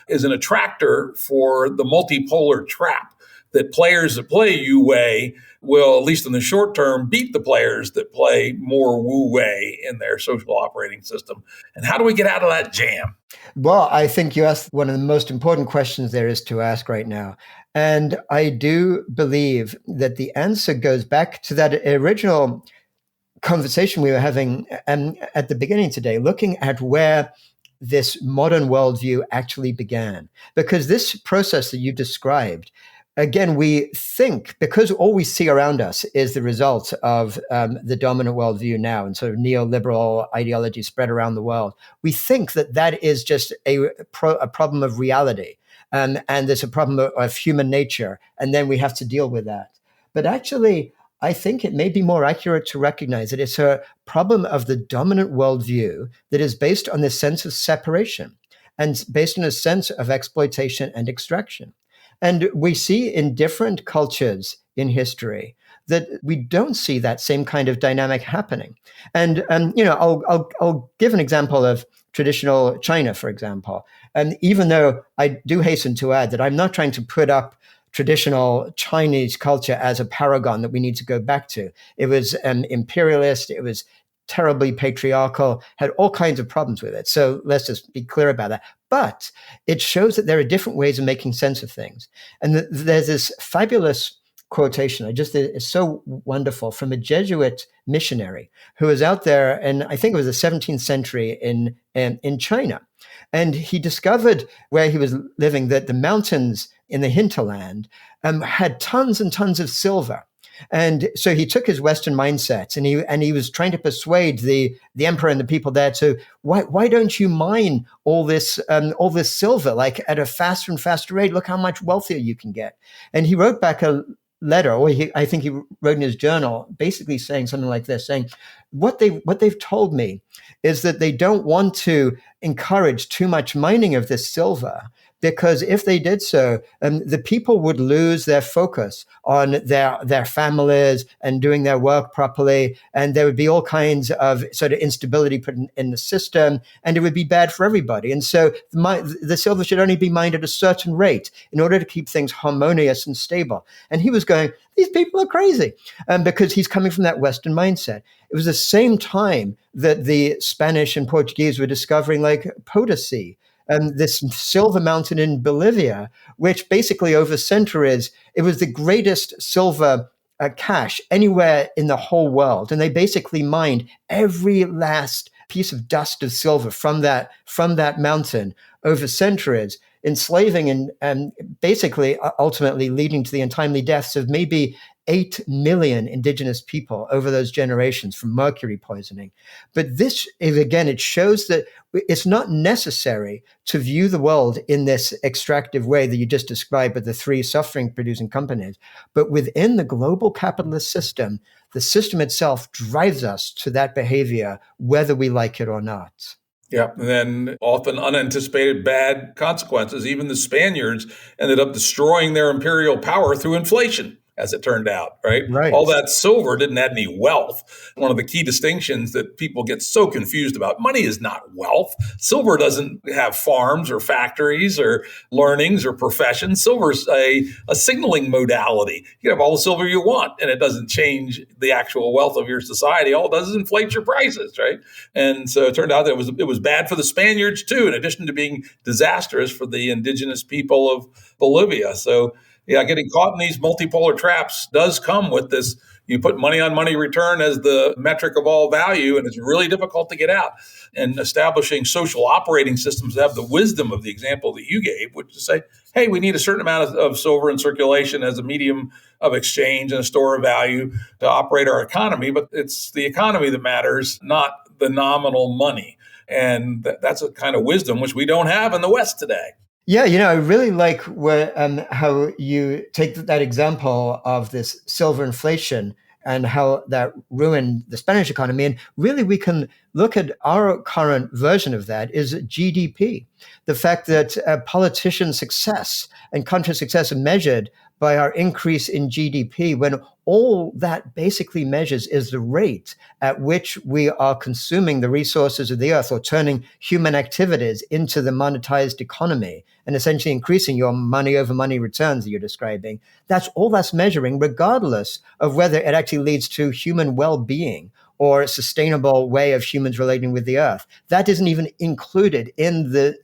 is an attractor for the multipolar trap. that players that play Yu Wei will, at least in the short term, beat the players that play more Wu Wei in their social operating system. And how do we get out of that jam? Well, I think you asked one of the most important questions there is to ask right now. And I do believe that the answer goes back to that original conversation we were having at the beginning today, looking at where this modern worldview actually began. Because this process that you described, again, we think, because all we see around us is the result of the dominant worldview now and sort of neoliberal ideology spread around the world, we think that that is just a problem of reality. And there's a problem of human nature. And then we have to deal with that. But actually, I think it may be more accurate to recognize that it's a problem of the dominant worldview that is based on this sense of separation and based on a sense of exploitation and extraction. And we see in different cultures in history that we don't see that same kind of dynamic happening. And I'll give an example of traditional China, for example. And even though I do hasten to add that I'm not trying to put up traditional Chinese culture as a paragon that we need to go back to. It was imperialist. It was terribly patriarchal, had all kinds of problems with it. So let's just be clear about that. But it shows that there are different ways of making sense of things. And there's this fabulous quotation, it's so wonderful, from a Jesuit missionary who was out there, and I think it was the 17th century in China. And he discovered where he was living that the mountains in the hinterland had tons and tons of silver. And so he took his Western mindset and he was trying to persuade the emperor and the people there to why don't you mine all this silver like at a faster and faster rate? Look how much wealthier you can get. And he wrote back a letter, or I think he wrote in his journal, basically saying something like this, saying, what they've told me is that they don't want to encourage too much mining of this silver, because if they did so, the people would lose their focus on their families and doing their work properly, and there would be all kinds of sort of instability put in the system, and it would be bad for everybody. And so the silver should only be mined at a certain rate in order to keep things harmonious and stable. And he was going, these people are crazy, because he's coming from that Western mindset. It was the same time that the Spanish and Portuguese were discovering like Potosi, this silver mountain in Bolivia, which basically over centuries, it was the greatest silver cache anywhere in the whole world. And they basically mined every last piece of dust of silver from that mountain over centuries, enslaving and basically ultimately leading to the untimely deaths of maybe 8 million indigenous people over those generations from mercury poisoning. But this is, again, it shows that it's not necessary to view the world in this extractive way that you just described with the three suffering-producing companies. But within the global capitalist system, the system itself drives us to that behavior, whether we like it or not. Yeah, and then often unanticipated bad consequences. Even the Spaniards ended up destroying their imperial power through inflation, as it turned out, right? Right. All that silver didn't add any wealth. One of the key distinctions that people get so confused about, money is not wealth. Silver doesn't have farms or factories or learnings or professions. Silver's a signaling modality. You can have all the silver you want, and it doesn't change the actual wealth of your society. All it does is inflate your prices, right? And so it turned out that it was bad for the Spaniards too, in addition to being disastrous for the indigenous people of Bolivia. So yeah, getting caught in these multipolar traps does come with this. You put money on money return as the metric of all value, and it's really difficult to get out. And establishing social operating systems that have the wisdom of the example that you gave, which is say, hey, we need a certain amount of silver in circulation as a medium of exchange and a store of value to operate our economy. But it's the economy that matters, not the nominal money. And that's a kind of wisdom which we don't have in the West today. Yeah, I really like how you take that example of this silver inflation and how that ruined the Spanish economy. And really, we can look at our current version of that is GDP. The fact that politician success and country success are measured by our increase in GDP when all that basically measures is the rate at which we are consuming the resources of the earth or turning human activities into the monetized economy and essentially increasing your money over money returns that you're describing. That's all that's measuring, regardless of whether it actually leads to human well-being or a sustainable way of humans relating with the earth. That isn't even included in the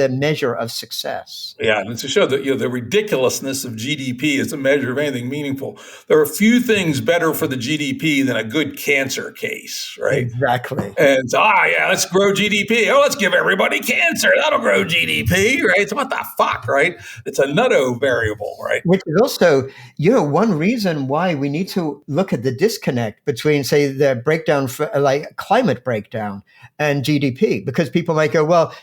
measure of success. Yeah, and to show that the ridiculousness of GDP as a measure of anything meaningful. There are few things better for the GDP than a good cancer case, right? Exactly. And so, yeah, let's grow GDP. Oh, let's give everybody cancer. That'll grow GDP, right? So what the fuck, right? It's a nutto variable, right? Which is also, one reason why we need to look at the disconnect between, say, the breakdown for like climate breakdown and GDP, because people might go, well,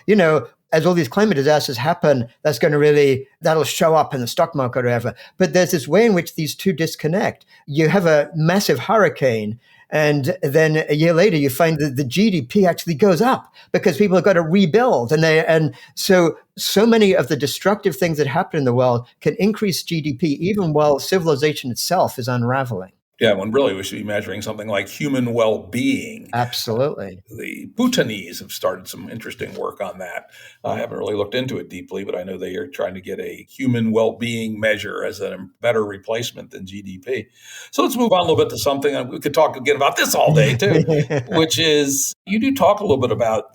as all these climate disasters happen, that'll show up in the stock market or whatever. But there's this way in which these two disconnect. You have a massive hurricane, and then a year later, you find that the GDP actually goes up because people have got to rebuild. And so many of the destructive things that happen in the world can increase GDP even while civilization itself is unraveling. Yeah, when really we should be measuring something like human well-being. Absolutely. The Bhutanese have started some interesting work on that. I haven't really looked into it deeply, but I know they are trying to get a human well-being measure as a better replacement than GDP. So let's move on a little bit to something, we could talk again about this all day too, which is you do talk a little bit about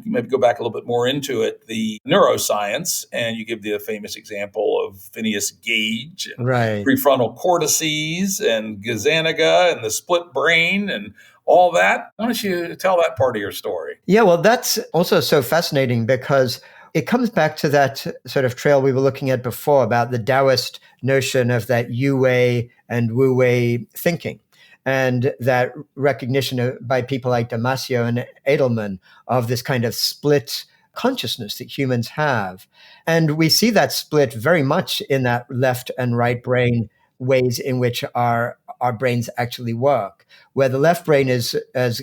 maybe go back a little bit more into it, the neuroscience, and you give the famous example of Phineas Gage and Right. prefrontal cortices and Gazzaniga and the split brain and all that. Why don't you tell that part of your story? Yeah, well, that's also so fascinating because it comes back to that sort of trail we were looking at before about the Taoist notion of that Yu-Wei and Wu-Wei thinking. And that recognition by people like Damasio and Edelman of this kind of split consciousness that humans have. And we see that split very much in that left and right brain ways in which our brains actually work, where the left brain is, as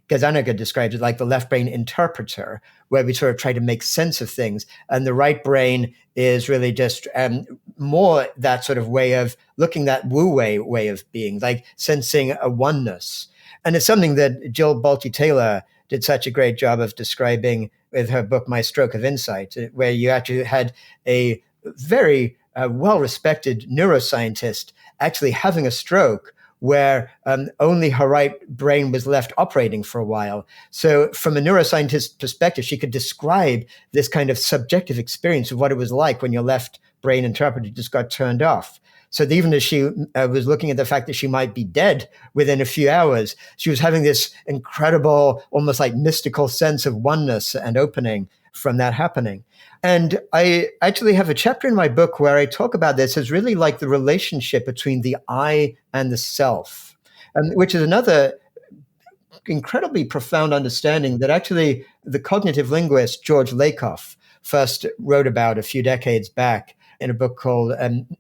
Gazzaniga describes it, like the left brain interpreter, where we sort of try to make sense of things. And the right brain is really just more that sort of way of looking, that Wu-Wei way of being, like sensing a oneness. And it's something that Jill Bolte-Taylor did such a great job of describing with her book, My Stroke of Insight, where you actually had a very well-respected neuroscientist actually having a stroke where only her right brain was left operating for a while. So from a neuroscientist perspective, she could describe this kind of subjective experience of what it was like when your left brain interpreter just got turned off. So even as she was looking at the fact that she might be dead within a few hours, she was having this incredible, almost like mystical sense of oneness and opening from that happening. And I actually have a chapter in my book where I talk about this as really like the relationship between the I and the self, which is another incredibly profound understanding that actually the cognitive linguist George Lakoff first wrote about a few decades back in a book called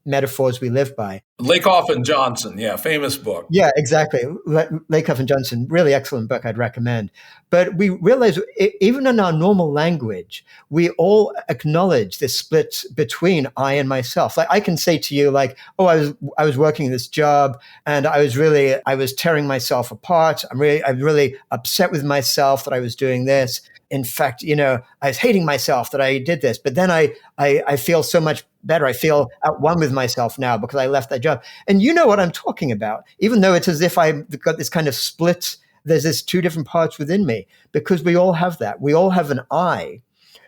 Metaphors We Live By. Lakoff and Johnson, famous book. Yeah, exactly. Lakoff and Johnson, really excellent book, I'd recommend. But we realize even in our normal language, we all acknowledge this split between I and myself. Like I can say to you, like, oh, I was working this job and I was tearing myself apart. I'm really upset with myself that I was doing this. In fact, I was hating myself that I did this, but then I feel so much better. I feel at one with myself now because I left that job. And you know what I'm talking about, even though it's as if I've got this kind of split, there's this two different parts within me, because we all have that. We all have an I,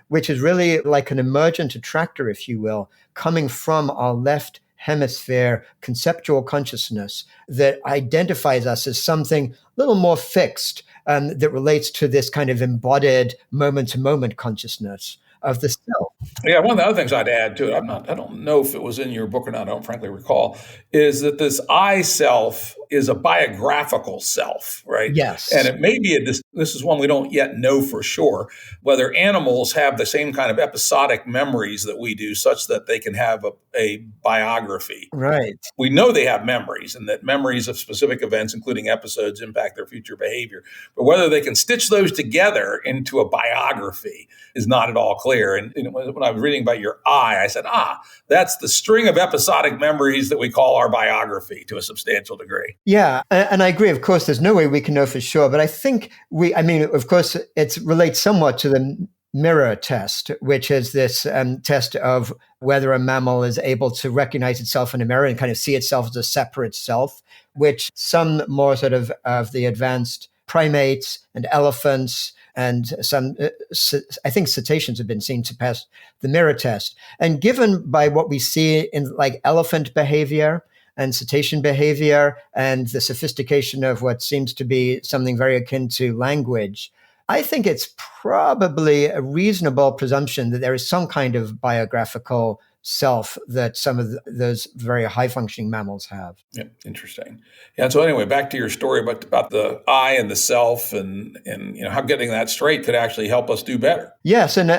which is really like an emergent attractor, if you will, coming from our left hemisphere conceptual consciousness that identifies us as something a little more fixed, that relates to this kind of embodied moment-to-moment consciousness of the self. Yeah, one of the other things I'd add to it, I don't know if it was in your book or not, I don't frankly recall, is that this I self is a biographical self, right? Yes. And it may be, this is one we don't yet know for sure, whether animals have the same kind of episodic memories that we do, such that they can have a biography. Right. We know they have memories, and that memories of specific events, including episodes, impact their future behavior. But whether they can stitch those together into a biography is not at all clear. And when when I was reading about your I said, that's the string of episodic memories that we call our biography to a substantial degree. Yeah, and I agree. Of course, there's no way we can know for sure, but I think of course, it relates somewhat to the mirror test, which is this test of whether a mammal is able to recognize itself in a mirror and kind of see itself as a separate self, which some more sort of the advanced primates and elephants and some, I think cetaceans have been seen to pass the mirror test. And given by what we see in like elephant behavior and cetacean behavior and the sophistication of what seems to be something very akin to language, I think it's probably a reasonable presumption that there is some kind of biographical self that some of those very high functioning mammals have. Yeah, interesting. Yeah. So anyway, back to your story about the I and the self, and how getting that straight could actually help us do better. Yes, and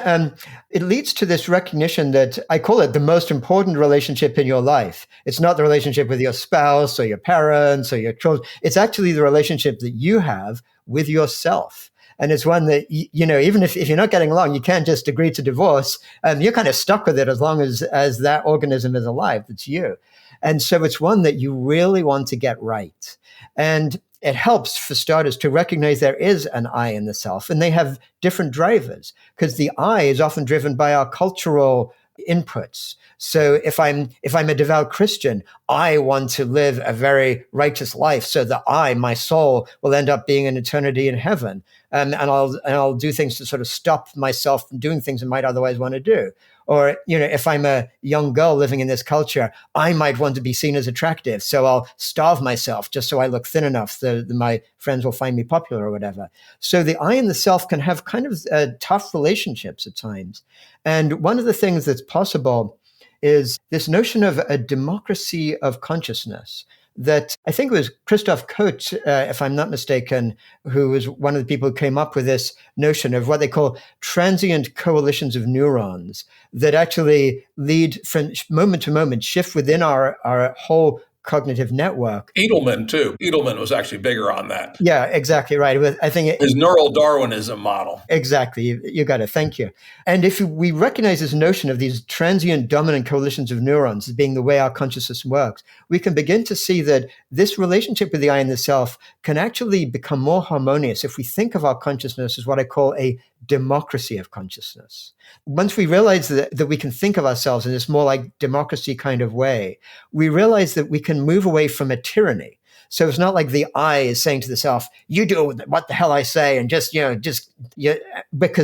it leads to this recognition that I call it the most important relationship in your life. It's not the relationship with your spouse or your parents or your children. It's actually the relationship that you have with yourself. And it's one that, even if you're not getting along, you can't just agree to divorce. You're kind of stuck with it as long as that organism is alive. That's you. And so it's one that you really want to get right. And it helps, for starters, to recognize there is an I in the self, and they have different drivers, because the I is often driven by our cultural inputs. So if I'm a devout Christian, I want to live a very righteous life, so that my soul, will end up being an eternity in heaven, and I'll do things to sort of stop myself from doing things I might otherwise want to do. Or, if I'm a young girl living in this culture, I might want to be seen as attractive, so I'll starve myself just so I look thin enough that my friends will find me popular or whatever. So the I and the self can have kind of tough relationships at times. And one of the things that's possible is this notion of a democracy of consciousness that I think it was Christoph Koch, if I'm not mistaken, who was one of the people who came up with this notion of what they call transient coalitions of neurons that actually lead from moment to moment, shift within our whole cognitive network. Edelman, too. Edelman was actually bigger on that. Yeah, exactly right. I think his neural Darwinism model. Exactly. You got it. Thank you. And if we recognize this notion of these transient dominant coalitions of neurons as being the way our consciousness works, we can begin to see that this relationship with the I and the self can actually become more harmonious if we think of our consciousness as what I call a democracy of consciousness. Once we realize that we can think of ourselves in this more like democracy kind of way, we realize that we can move away from a tyranny. So it's not like the I is saying to the self, you do what the hell I say, and because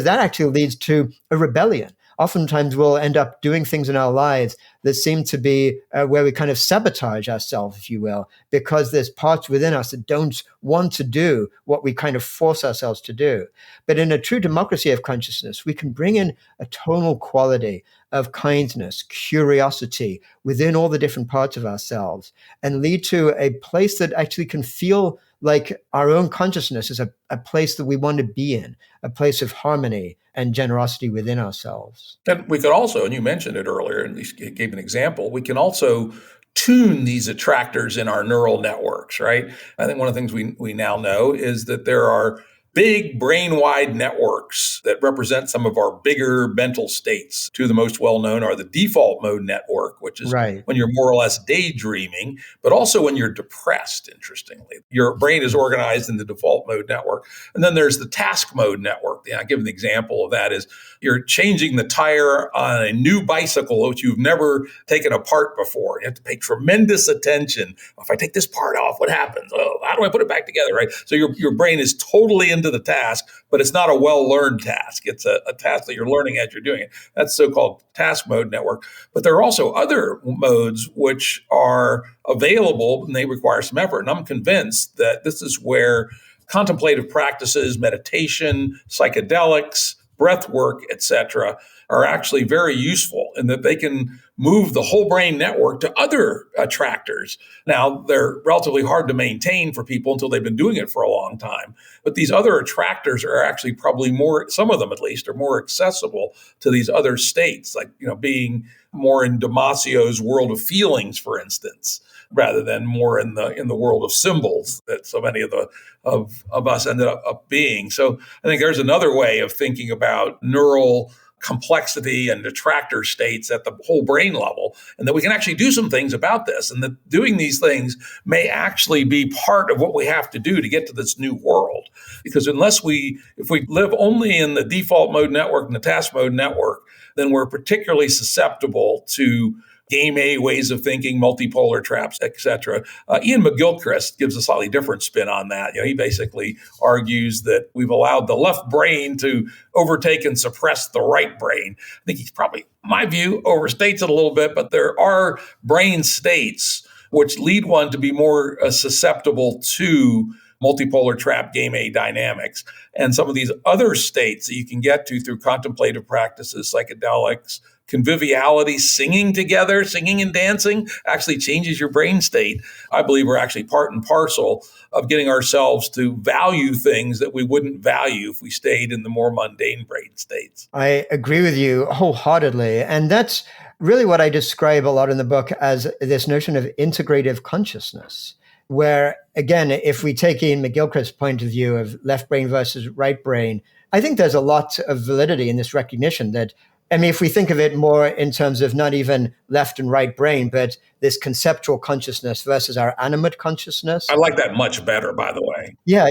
that actually leads to a rebellion. Oftentimes we'll end up doing things in our lives that seem to be where we kind of sabotage ourselves, if you will, because there's parts within us that don't want to do what we kind of force ourselves to do. But in a true democracy of consciousness, we can bring in a tonal quality of kindness, curiosity within all the different parts of ourselves, and lead to a place that actually can feel like our own consciousness is a place that we want to be in, a place of harmony and generosity within ourselves. And we could also, and you mentioned it earlier, at least gave an example, we can also tune these attractors in our neural networks, right? I think one of the things we now know is that there are big brain-wide networks that represent some of our bigger mental states. Two of the most well-known are the default mode network, which is when you're more or less daydreaming, but also when you're depressed, interestingly. Your brain is organized in the default mode network. And then there's the task mode network. I give an example of that is you're changing the tire on a new bicycle which you've never taken apart before. You have to pay tremendous attention. If I take this part off, what happens? Oh, how do I put it back together, right? So your brain is totally into the task, but it's not a well-learned task. It's a task that you're learning as you're doing it. That's so-called task mode network. But there are also other modes which are available and they require some effort. And I'm convinced that this is where contemplative practices, meditation, psychedelics, breath work, etc., are actually very useful in that they can move the whole brain network to other attractors. Now, they're relatively hard to maintain for people until they've been doing it for a long time. But these other attractors are actually probably more, some of them at least, are more accessible to these other states, like, being more in Damasio's world of feelings, for instance, rather than more in the world of symbols that so many of us ended up being. So I think there's another way of thinking about neural complexity and attractor states at the whole brain level, and that we can actually do some things about this, and that doing these things may actually be part of what we have to do to get to this new world. Because if we live only in the default mode network and the task mode network, then we're particularly susceptible to game A ways of thinking, multipolar traps, etc. Ian McGilchrist gives a slightly different spin on that. He basically argues that we've allowed the left brain to overtake and suppress the right brain. I think he's probably, my view, overstates it a little bit, but there are brain states which lead one to be more susceptible to multipolar trap game A dynamics. And some of these other states that you can get to through contemplative practices, psychedelics, conviviality, singing together, singing and dancing actually changes your brain state. I believe we're actually part and parcel of getting ourselves to value things that we wouldn't value if we stayed in the more mundane brain states. I agree with you wholeheartedly. And that's really what I describe a lot in the book as this notion of integrative consciousness, where, again, if we take Ian McGilchrist's point of view of left brain versus right brain, I think there's a lot of validity in this recognition that, if we think of it more in terms of not even left and right brain, but this conceptual consciousness versus our animate consciousness. I like that much better, by the way. Yeah.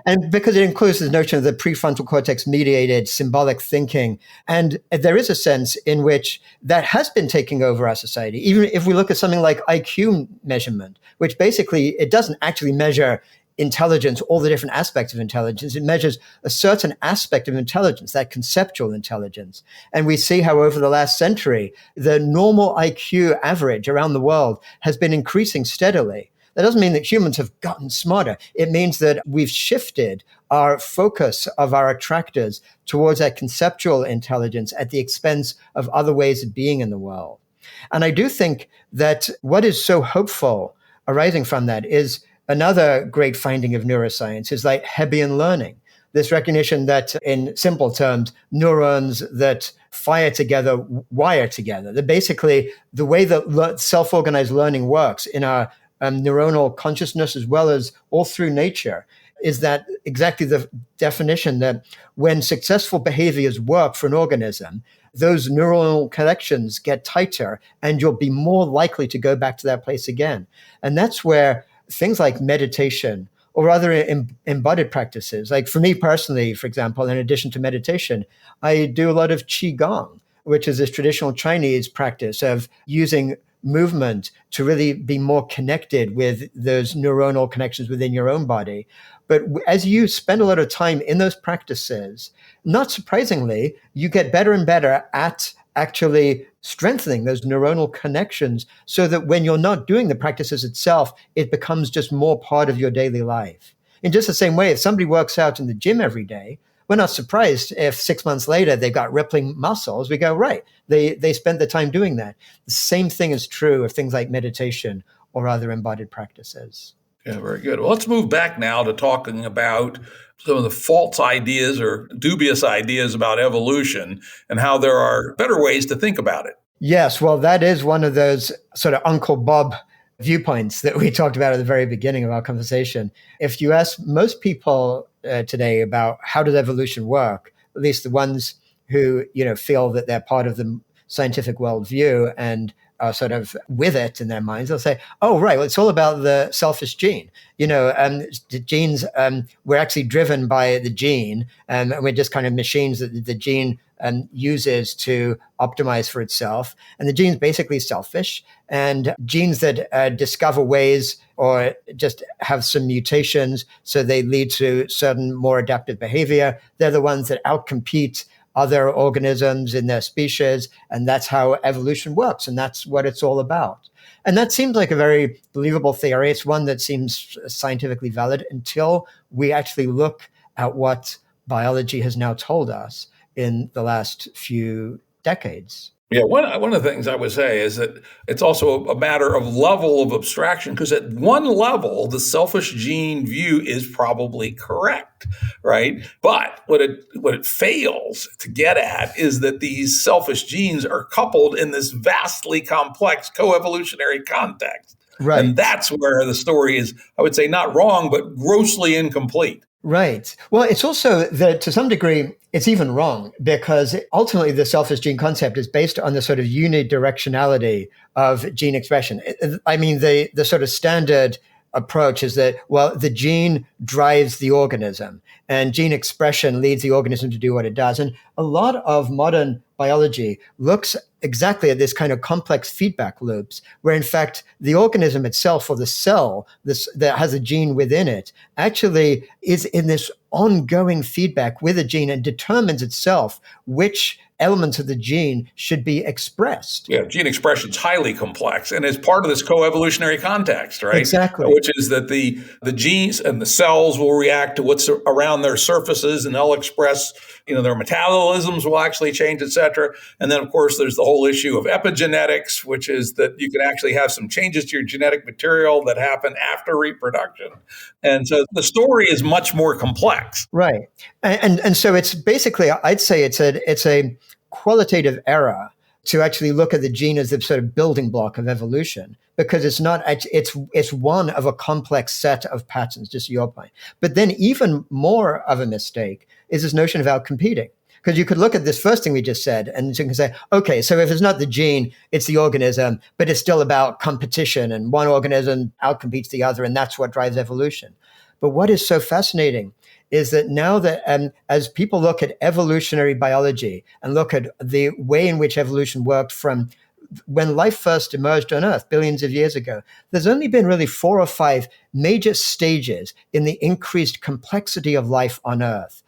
And because it includes the notion of the prefrontal cortex mediated symbolic thinking. And there is a sense in which that has been taking over our society. Even if we look at something like IQ measurement, which basically it doesn't actually measure intelligence, all the different aspects of intelligence. It measures a certain aspect of intelligence, that conceptual intelligence. And we see how over the last century, the normal IQ average around the world has been increasing steadily. That doesn't mean that humans have gotten smarter. It means that we've shifted our focus of our attractors towards that conceptual intelligence at the expense of other ways of being in the world. And I do think that what is so hopeful arising from that is another great finding of neuroscience is like Hebbian learning, this recognition that in simple terms, neurons that fire together, wire together. That basically the way that self-organized learning works in our neuronal consciousness as well as all through nature is that exactly the definition that when successful behaviors work for an organism, those neuronal connections get tighter and you'll be more likely to go back to that place again. And that's where things like meditation or other embodied practices, like for me personally, for example, in addition to meditation, I do a lot of Qigong, which is this traditional Chinese practice of using movement to really be more connected with those neuronal connections within your own body. But as you spend a lot of time in those practices, not surprisingly, you get better and better at actually strengthening those neuronal connections so that when you're not doing the practices itself, it becomes just more part of your daily life. In just the same way, if somebody works out in the gym every day, we're not surprised if 6 months later they've got rippling muscles. We go, right, they spent the time doing that. The same thing is true of things like meditation or other embodied practices. Yeah, very good. Well, let's move back now to talking about some of the false ideas or dubious ideas about evolution and how there are better ways to think about it. Yes, well, that is one of those sort of Uncle Bob viewpoints that we talked about at the very beginning of our conversation. If you ask most people today about how does evolution work, at least the ones who feel that they're part of the scientific worldview and are sort of with it in their minds, they'll say, oh, right, well, it's all about the selfish gene. The genes, we're actually driven by the gene, and we're just kind of machines that the gene uses to optimize for itself. And the gene's basically selfish. And genes that discover ways or just have some mutations, so they lead to certain more adaptive behavior, they're the ones that outcompete other organisms in their species, and that's how evolution works, and that's what it's all about. And that seems like a very believable theory. It's one that seems scientifically valid until we actually look at what biology has now told us in the last few decades. Yeah, one of the things I would say is that it's also a matter of level of abstraction, because at one level, the selfish gene view is probably correct, right? But what it fails to get at is that these selfish genes are coupled in this vastly complex co-evolutionary context. Right. And that's where the story is, I would say, not wrong, but grossly incomplete. Right. Well, it's also that to some degree, it's even wrong because ultimately the selfish gene concept is based on the sort of unidirectionality of gene expression. I mean, the sort of standard approach is that, well, the gene drives the organism and gene expression leads the organism to do what it does. And a lot of modern biology looks exactly at this kind of complex feedback loops where in fact the organism itself or the cell that has a gene within it actually is in this ongoing feedback with a gene and determines itself which elements of the gene should be expressed. Yeah, gene expression is highly complex and is part of this coevolutionary context, right? Exactly. Which is that the genes and the cells will react to what's around their surfaces and they'll express, their metabolisms will actually change, et cetera. And then, of course, there's the whole issue of epigenetics, which is that you can actually have some changes to your genetic material that happen after reproduction. And so the story is much more complex. Right. And so it's basically, I'd say it's a qualitative error to actually look at the gene as the sort of building block of evolution because it's not, it's one of a complex set of patterns, just your point. But then even more of a mistake is this notion of outcompeting. Because you could look at this first thing we just said and you can say, okay, so if it's not the gene, it's the organism, but it's still about competition and one organism outcompetes the other and that's what drives evolution. But what is so fascinating is that now that as people look at evolutionary biology and look at the way in which evolution worked from when life first emerged on Earth billions of years ago, there's only been really 4 or 5 major stages in the increased complexity of life on Earth.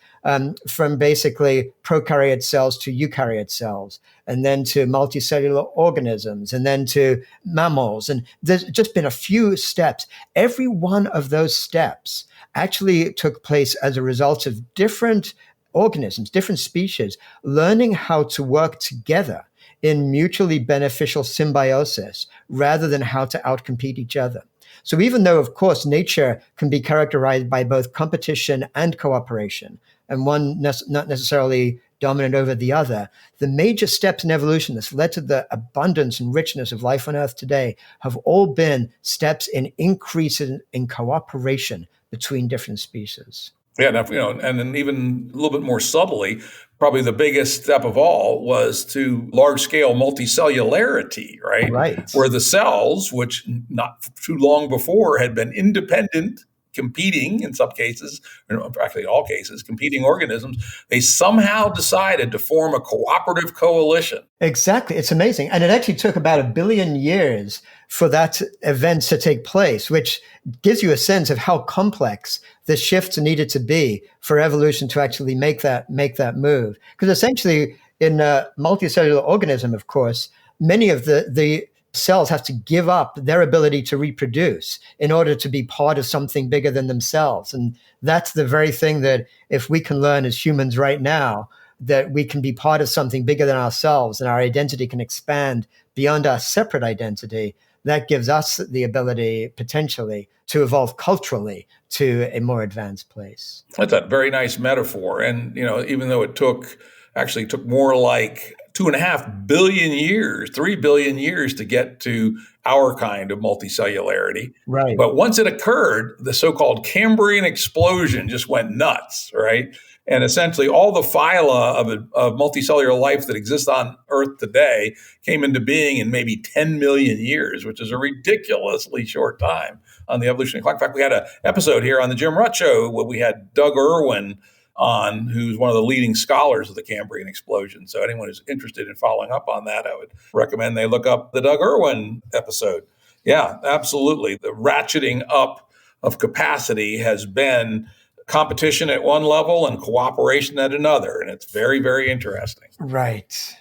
From basically prokaryote cells to eukaryote cells, and then to multicellular organisms, and then to mammals. And there's just been a few steps. Every one of those steps actually took place as a result of different organisms, different species, learning how to work together in mutually beneficial symbiosis rather than how to outcompete each other. So even though, of course, nature can be characterized by both competition and cooperation, and one not necessarily dominant over the other, the major steps in evolution that's led to the abundance and richness of life on Earth today have all been steps in increase in cooperation between different species. Yeah, and then even a little bit more subtly, probably the biggest step of all was to large-scale multicellularity, right? Right. Where the cells, which not too long before had been independent, competing in some cases, or practically all cases, competing organisms, they somehow decided to form a cooperative coalition. Exactly. It's amazing. And it actually took about 1 billion years for that event to take place, which gives you a sense of how complex the shifts needed to be for evolution to actually make that move. Because essentially in a multicellular organism, of course, many of the cells have to give up their ability to reproduce in order to be part of something bigger than themselves. And that's the very thing that if we can learn as humans right now, that we can be part of something bigger than ourselves and our identity can expand beyond our separate identity, that gives us the ability potentially to evolve culturally to a more advanced place. That's a very nice metaphor. And, even though it took more like 2.5 billion years, 3 billion years to get to our kind of multicellularity. Right. But once it occurred, the so-called Cambrian explosion just went nuts, right? And essentially all the phyla of multicellular life that exists on Earth today came into being in maybe 10 million years, which is a ridiculously short time on the evolutionary clock. In fact, we had an episode here on the Jim Rutt Show where we had Doug Irwin on, who's one of the leading scholars of the Cambrian explosion. So anyone who's interested in following up on that, I would recommend they look up the Doug Irwin episode. Yeah, absolutely. The ratcheting up of capacity has been competition at one level and cooperation at another. And it's very, very interesting. Right.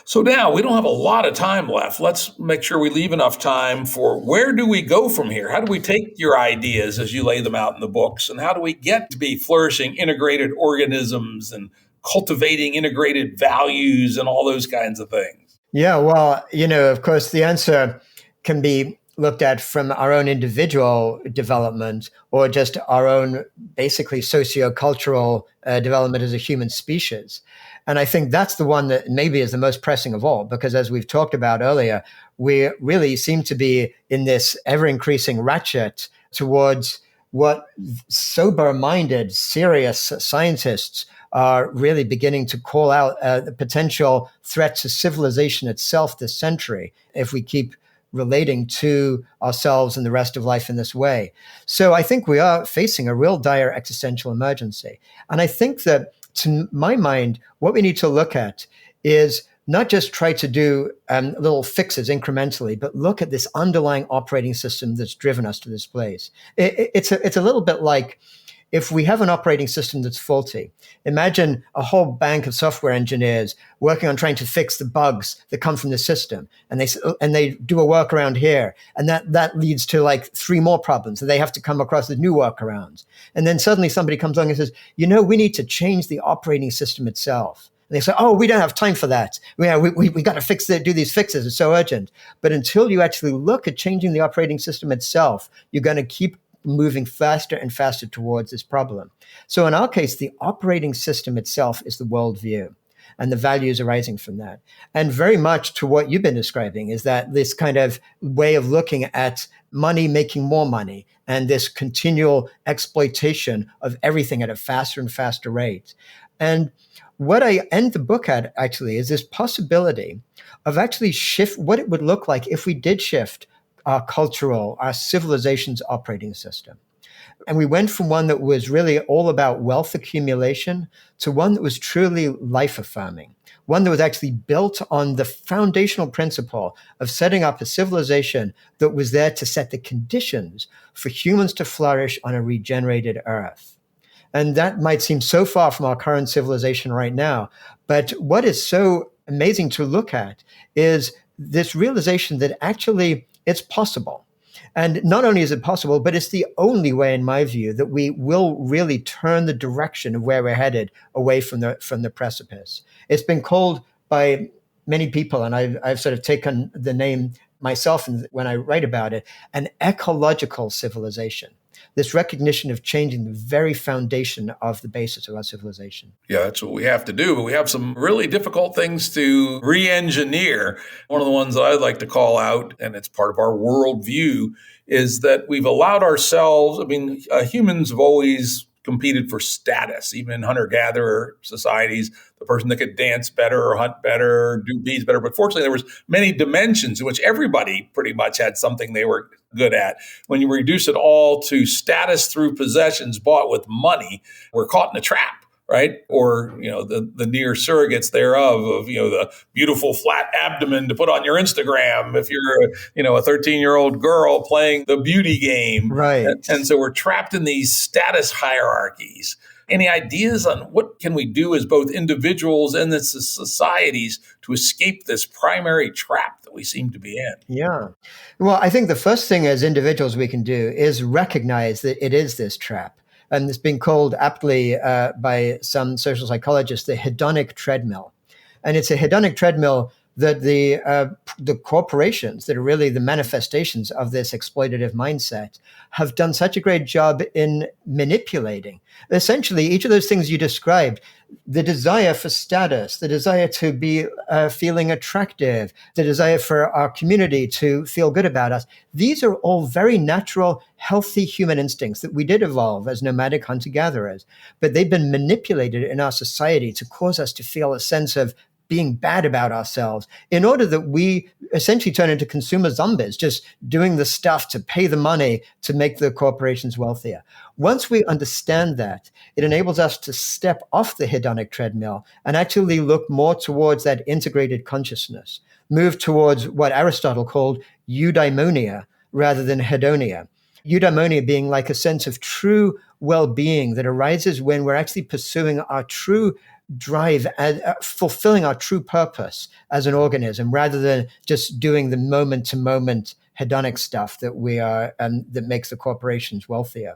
So now we don't have a lot of time left. Let's make sure we leave enough time for where do we go from here? How do we take your ideas as you lay them out in the books? And how do we get to be flourishing integrated organisms and cultivating integrated values and all those kinds of things? Yeah, well, of course, the answer can be looked at from our own individual development or just our own basically socio-cultural development as a human species. And I think that's the one that maybe is the most pressing of all, because as we've talked about earlier, we really seem to be in this ever-increasing ratchet towards what sober-minded, serious scientists are really beginning to call out the potential threat to civilization itself this century if we keep relating to ourselves and the rest of life in this way. So I think we are facing a real dire existential emergency. And I think that, to my mind, what we need to look at is not just try to do little fixes incrementally, but look at this underlying operating system that's driven us to this place. It's a little bit like, if we have an operating system that's faulty, imagine a whole bank of software engineers working on trying to fix the bugs that come from the system. And they do a workaround here. And that leads to like 3 more problems. And they have to come across with new workarounds. And then suddenly somebody comes along and says, we need to change the operating system itself. And they say, oh, we don't have time for that. We got to do these fixes. It's so urgent. But until you actually look at changing the operating system itself, you're going to keep moving faster and faster towards this problem. So in our case, the operating system itself is the worldview and the values arising from that. And very much to what you've been describing is that this kind of way of looking at money making more money and this continual exploitation of everything at a faster and faster rate. And what I end the book at actually is this possibility of actually shift what it would look like if we did shift our civilization's operating system. And we went from one that was really all about wealth accumulation to one that was truly life affirming, one that was actually built on the foundational principle of setting up a civilization that was there to set the conditions for humans to flourish on a regenerated earth. And that might seem so far from our current civilization right now. But what is so amazing to look at is this realization that actually it's possible. And not only is it possible, but it's the only way, in my view, that we will really turn the direction of where we're headed away from the precipice. It's been called by many people, and I've sort of taken the name myself when I write about it, an ecological civilization. This recognition of changing the very foundation of the basis of our civilization. Yeah, that's what we have to do. But we have some really difficult things to re-engineer. One of the ones that I'd like to call out, and it's part of our worldview, is that we've allowed ourselves, humans have always competed for status, even in hunter-gatherer societies, the person that could dance better or hunt better, or do bees better. But fortunately, there was many dimensions in which everybody pretty much had something they were good at. When you reduce it all to status through possessions bought with money, we're caught in a trap. Right? Or, the near surrogates thereof of, the beautiful flat abdomen to put on your Instagram if you're, a 13-year-old girl playing the beauty game. Right. And so we're trapped in these status hierarchies. Any ideas on what can we do as both individuals and as societies to escape this primary trap that we seem to be in? Yeah. Well, I think the first thing as individuals we can do is recognize that it is this trap. And it's been called aptly by some social psychologists the hedonic treadmill. And it's a hedonic treadmill that the corporations that are really the manifestations of this exploitative mindset have done such a great job in manipulating. Essentially, each of those things you described, the desire for status, the desire to be feeling attractive, the desire for our community to feel good about us, these are all very natural, healthy human instincts that we did evolve as nomadic hunter-gatherers. But they've been manipulated in our society to cause us to feel a sense of being bad about ourselves in order that we essentially turn into consumer zombies, just doing the stuff to pay the money to make the corporations wealthier. Once we understand that, it enables us to step off the hedonic treadmill and actually look more towards that integrated consciousness, move towards what Aristotle called eudaimonia rather than hedonia. Eudaimonia being like a sense of true well-being that arises when we're actually pursuing our true drive and fulfilling our true purpose as an organism rather than just doing the moment-to-moment hedonic stuff that we are that makes the corporations wealthier.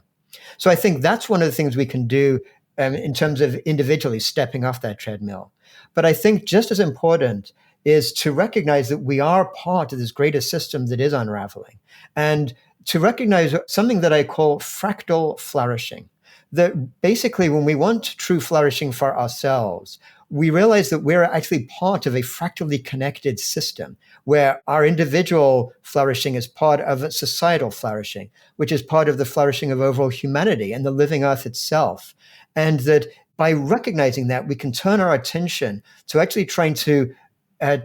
So I think that's one of the things we can do in terms of individually stepping off that treadmill. But I think just as important is to recognize that we are part of this greater system that is unraveling, and to recognize something that I call fractal flourishing. That basically when we want true flourishing for ourselves, we realize that we're actually part of a fractally connected system where our individual flourishing is part of a societal flourishing, which is part of the flourishing of overall humanity and the living earth itself. And that by recognizing that, we can turn our attention to actually trying to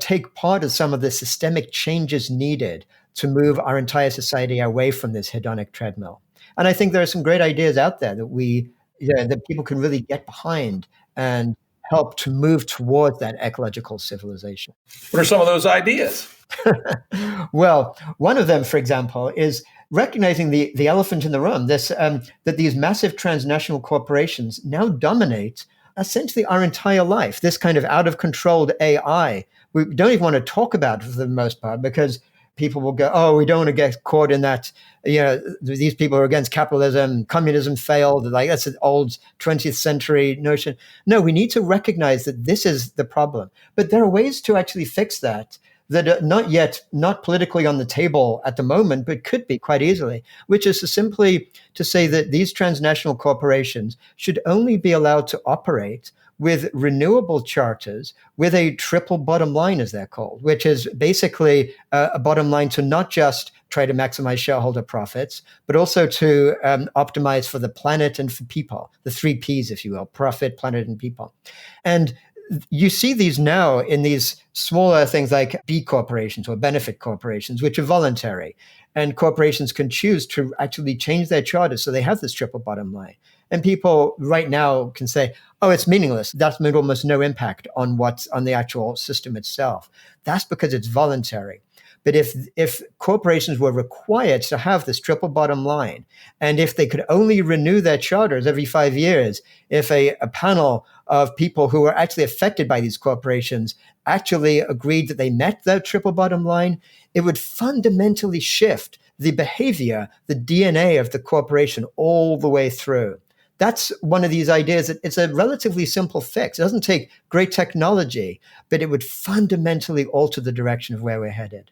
take part of some of the systemic changes needed to move our entire society away from this hedonic treadmill. And I think there are some great ideas out there that people can really get behind and help to move towards that ecological civilization. What are some of those ideas? Well, one of them, for example, is recognizing the elephant in the room, that these massive transnational corporations now dominate essentially our entire life. This kind of out of controlled AI, we don't even want to talk about it for the most part, because people will go, oh, we don't want to get caught in that, these people are against capitalism, communism failed, like that's an old 20th century notion. No, we need to recognize that this is the problem. But there are ways to actually fix that are not politically on the table at the moment, but could be quite easily, which is simply to say that these transnational corporations should only be allowed to operate with renewable charters with a triple bottom line, as they're called, which is basically a bottom line to not just try to maximize shareholder profits, but also to optimize for the planet and for people, the 3 Ps, if you will, profit, planet, and people. And you see these now in these smaller things like B corporations or benefit corporations, which are voluntary. And corporations can choose to actually change their charters so they have this triple bottom line. And people right now can say, oh, it's meaningless. That's made almost no impact on the actual system itself. That's because it's voluntary. But if corporations were required to have this triple bottom line, and if they could only renew their charters every 5 years, if a panel of people who were actually affected by these corporations actually agreed that they met that triple bottom line, it would fundamentally shift the behavior, the DNA of the corporation all the way through. That's one of these ideas. It's a relatively simple fix. It doesn't take great technology, but it would fundamentally alter the direction of where we're headed.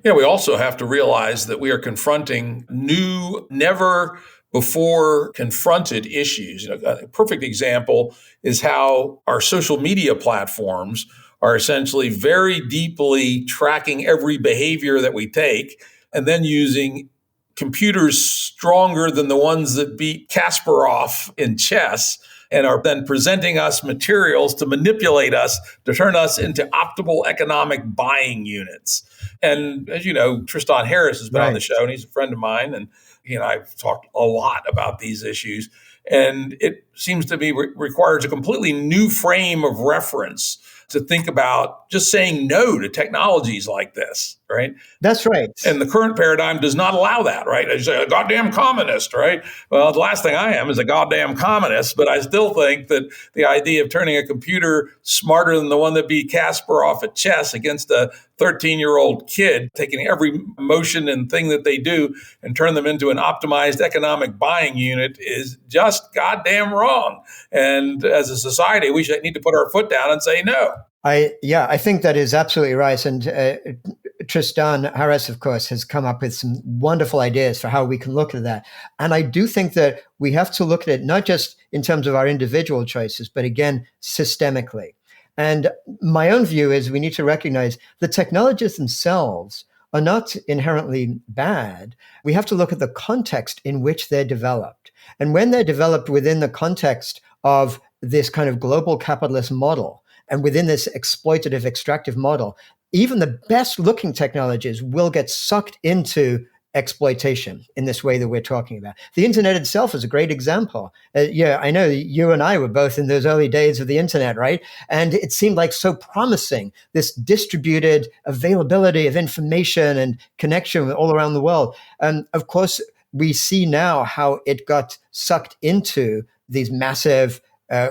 Yeah, we also have to realize that we are confronting new, never before confronted issues. A perfect example is how our social media platforms are essentially very deeply tracking every behavior that we take and then using computers stronger than the ones that beat Kasparov in chess and are then presenting us materials to manipulate us, to turn us into optimal economic buying units. And as you know, Tristan Harris has been on the show, and he's a friend of mine, and he and I have talked a lot about these issues. And it seems to be requires a completely new frame of reference to think about just saying no to technologies like this, right? That's right. And the current paradigm does not allow that, right? I say a goddamn communist, right? Well, the last thing I am is a goddamn communist, but I still think that the idea of turning a computer smarter than the one that beat Kasparov at chess against a 13-year-old kid, taking every motion and thing that they do and turn them into an optimized economic buying unit is just goddamn wrong. And as a society, we need to put our foot down and say no. I think that is absolutely right. And Tristan Harris, of course, has come up with some wonderful ideas for how we can look at that. And I do think that we have to look at it not just in terms of our individual choices, but again, systemically. And my own view is we need to recognize the technologies themselves are not inherently bad. We have to look at the context in which they're developed. And when they're developed within the context of this kind of global capitalist model, and within this exploitative, extractive model, even the best looking technologies will get sucked into exploitation in this way that we're talking about. The internet itself is a great example. I know you and I were both in those early days of the internet, right? And it seemed like so promising, this distributed availability of information and connection all around the world. And of course, we see now how it got sucked into these massive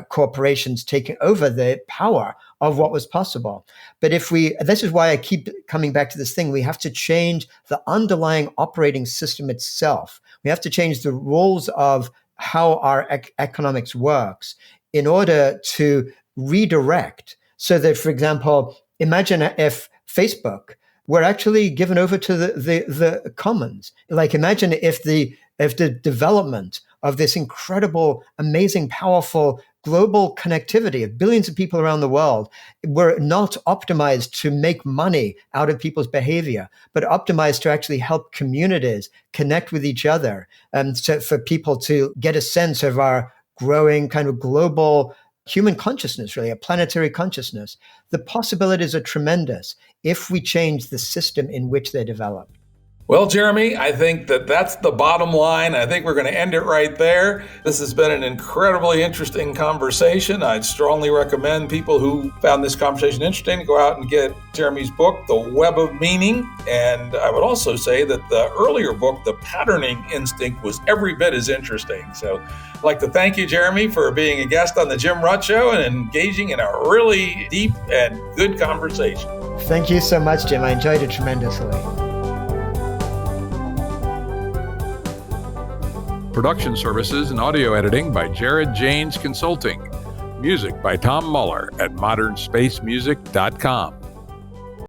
corporations taking over the power of what was possible. But this is why I keep coming back to this thing. We have to change the underlying operating system itself. We have to change the rules of how our economics works in order to redirect. So that, for example, imagine if Facebook were actually given over to the commons. Like imagine if the development of this incredible, amazing, powerful global connectivity of billions of people around the world. We're not optimized to make money out of people's behavior, but optimized to actually help communities connect with each other, and so for people to get a sense of our growing kind of global human consciousness, really, a planetary consciousness. The possibilities are tremendous if we change the system in which they're developed. Well, Jeremy, I think that's the bottom line. I think we're going to end it right there. This has been an incredibly interesting conversation. I'd strongly recommend people who found this conversation interesting to go out and get Jeremy's book, The Web of Meaning. And I would also say that the earlier book, The Patterning Instinct, was every bit as interesting. So I'd like to thank you, Jeremy, for being a guest on the Jim Rutt Show and engaging in a really deep and good conversation. Thank you so much, Jim. I enjoyed it tremendously. Production services and audio editing by Jared Janes Consulting. Music by Tom Muller at modernspacemusic.com.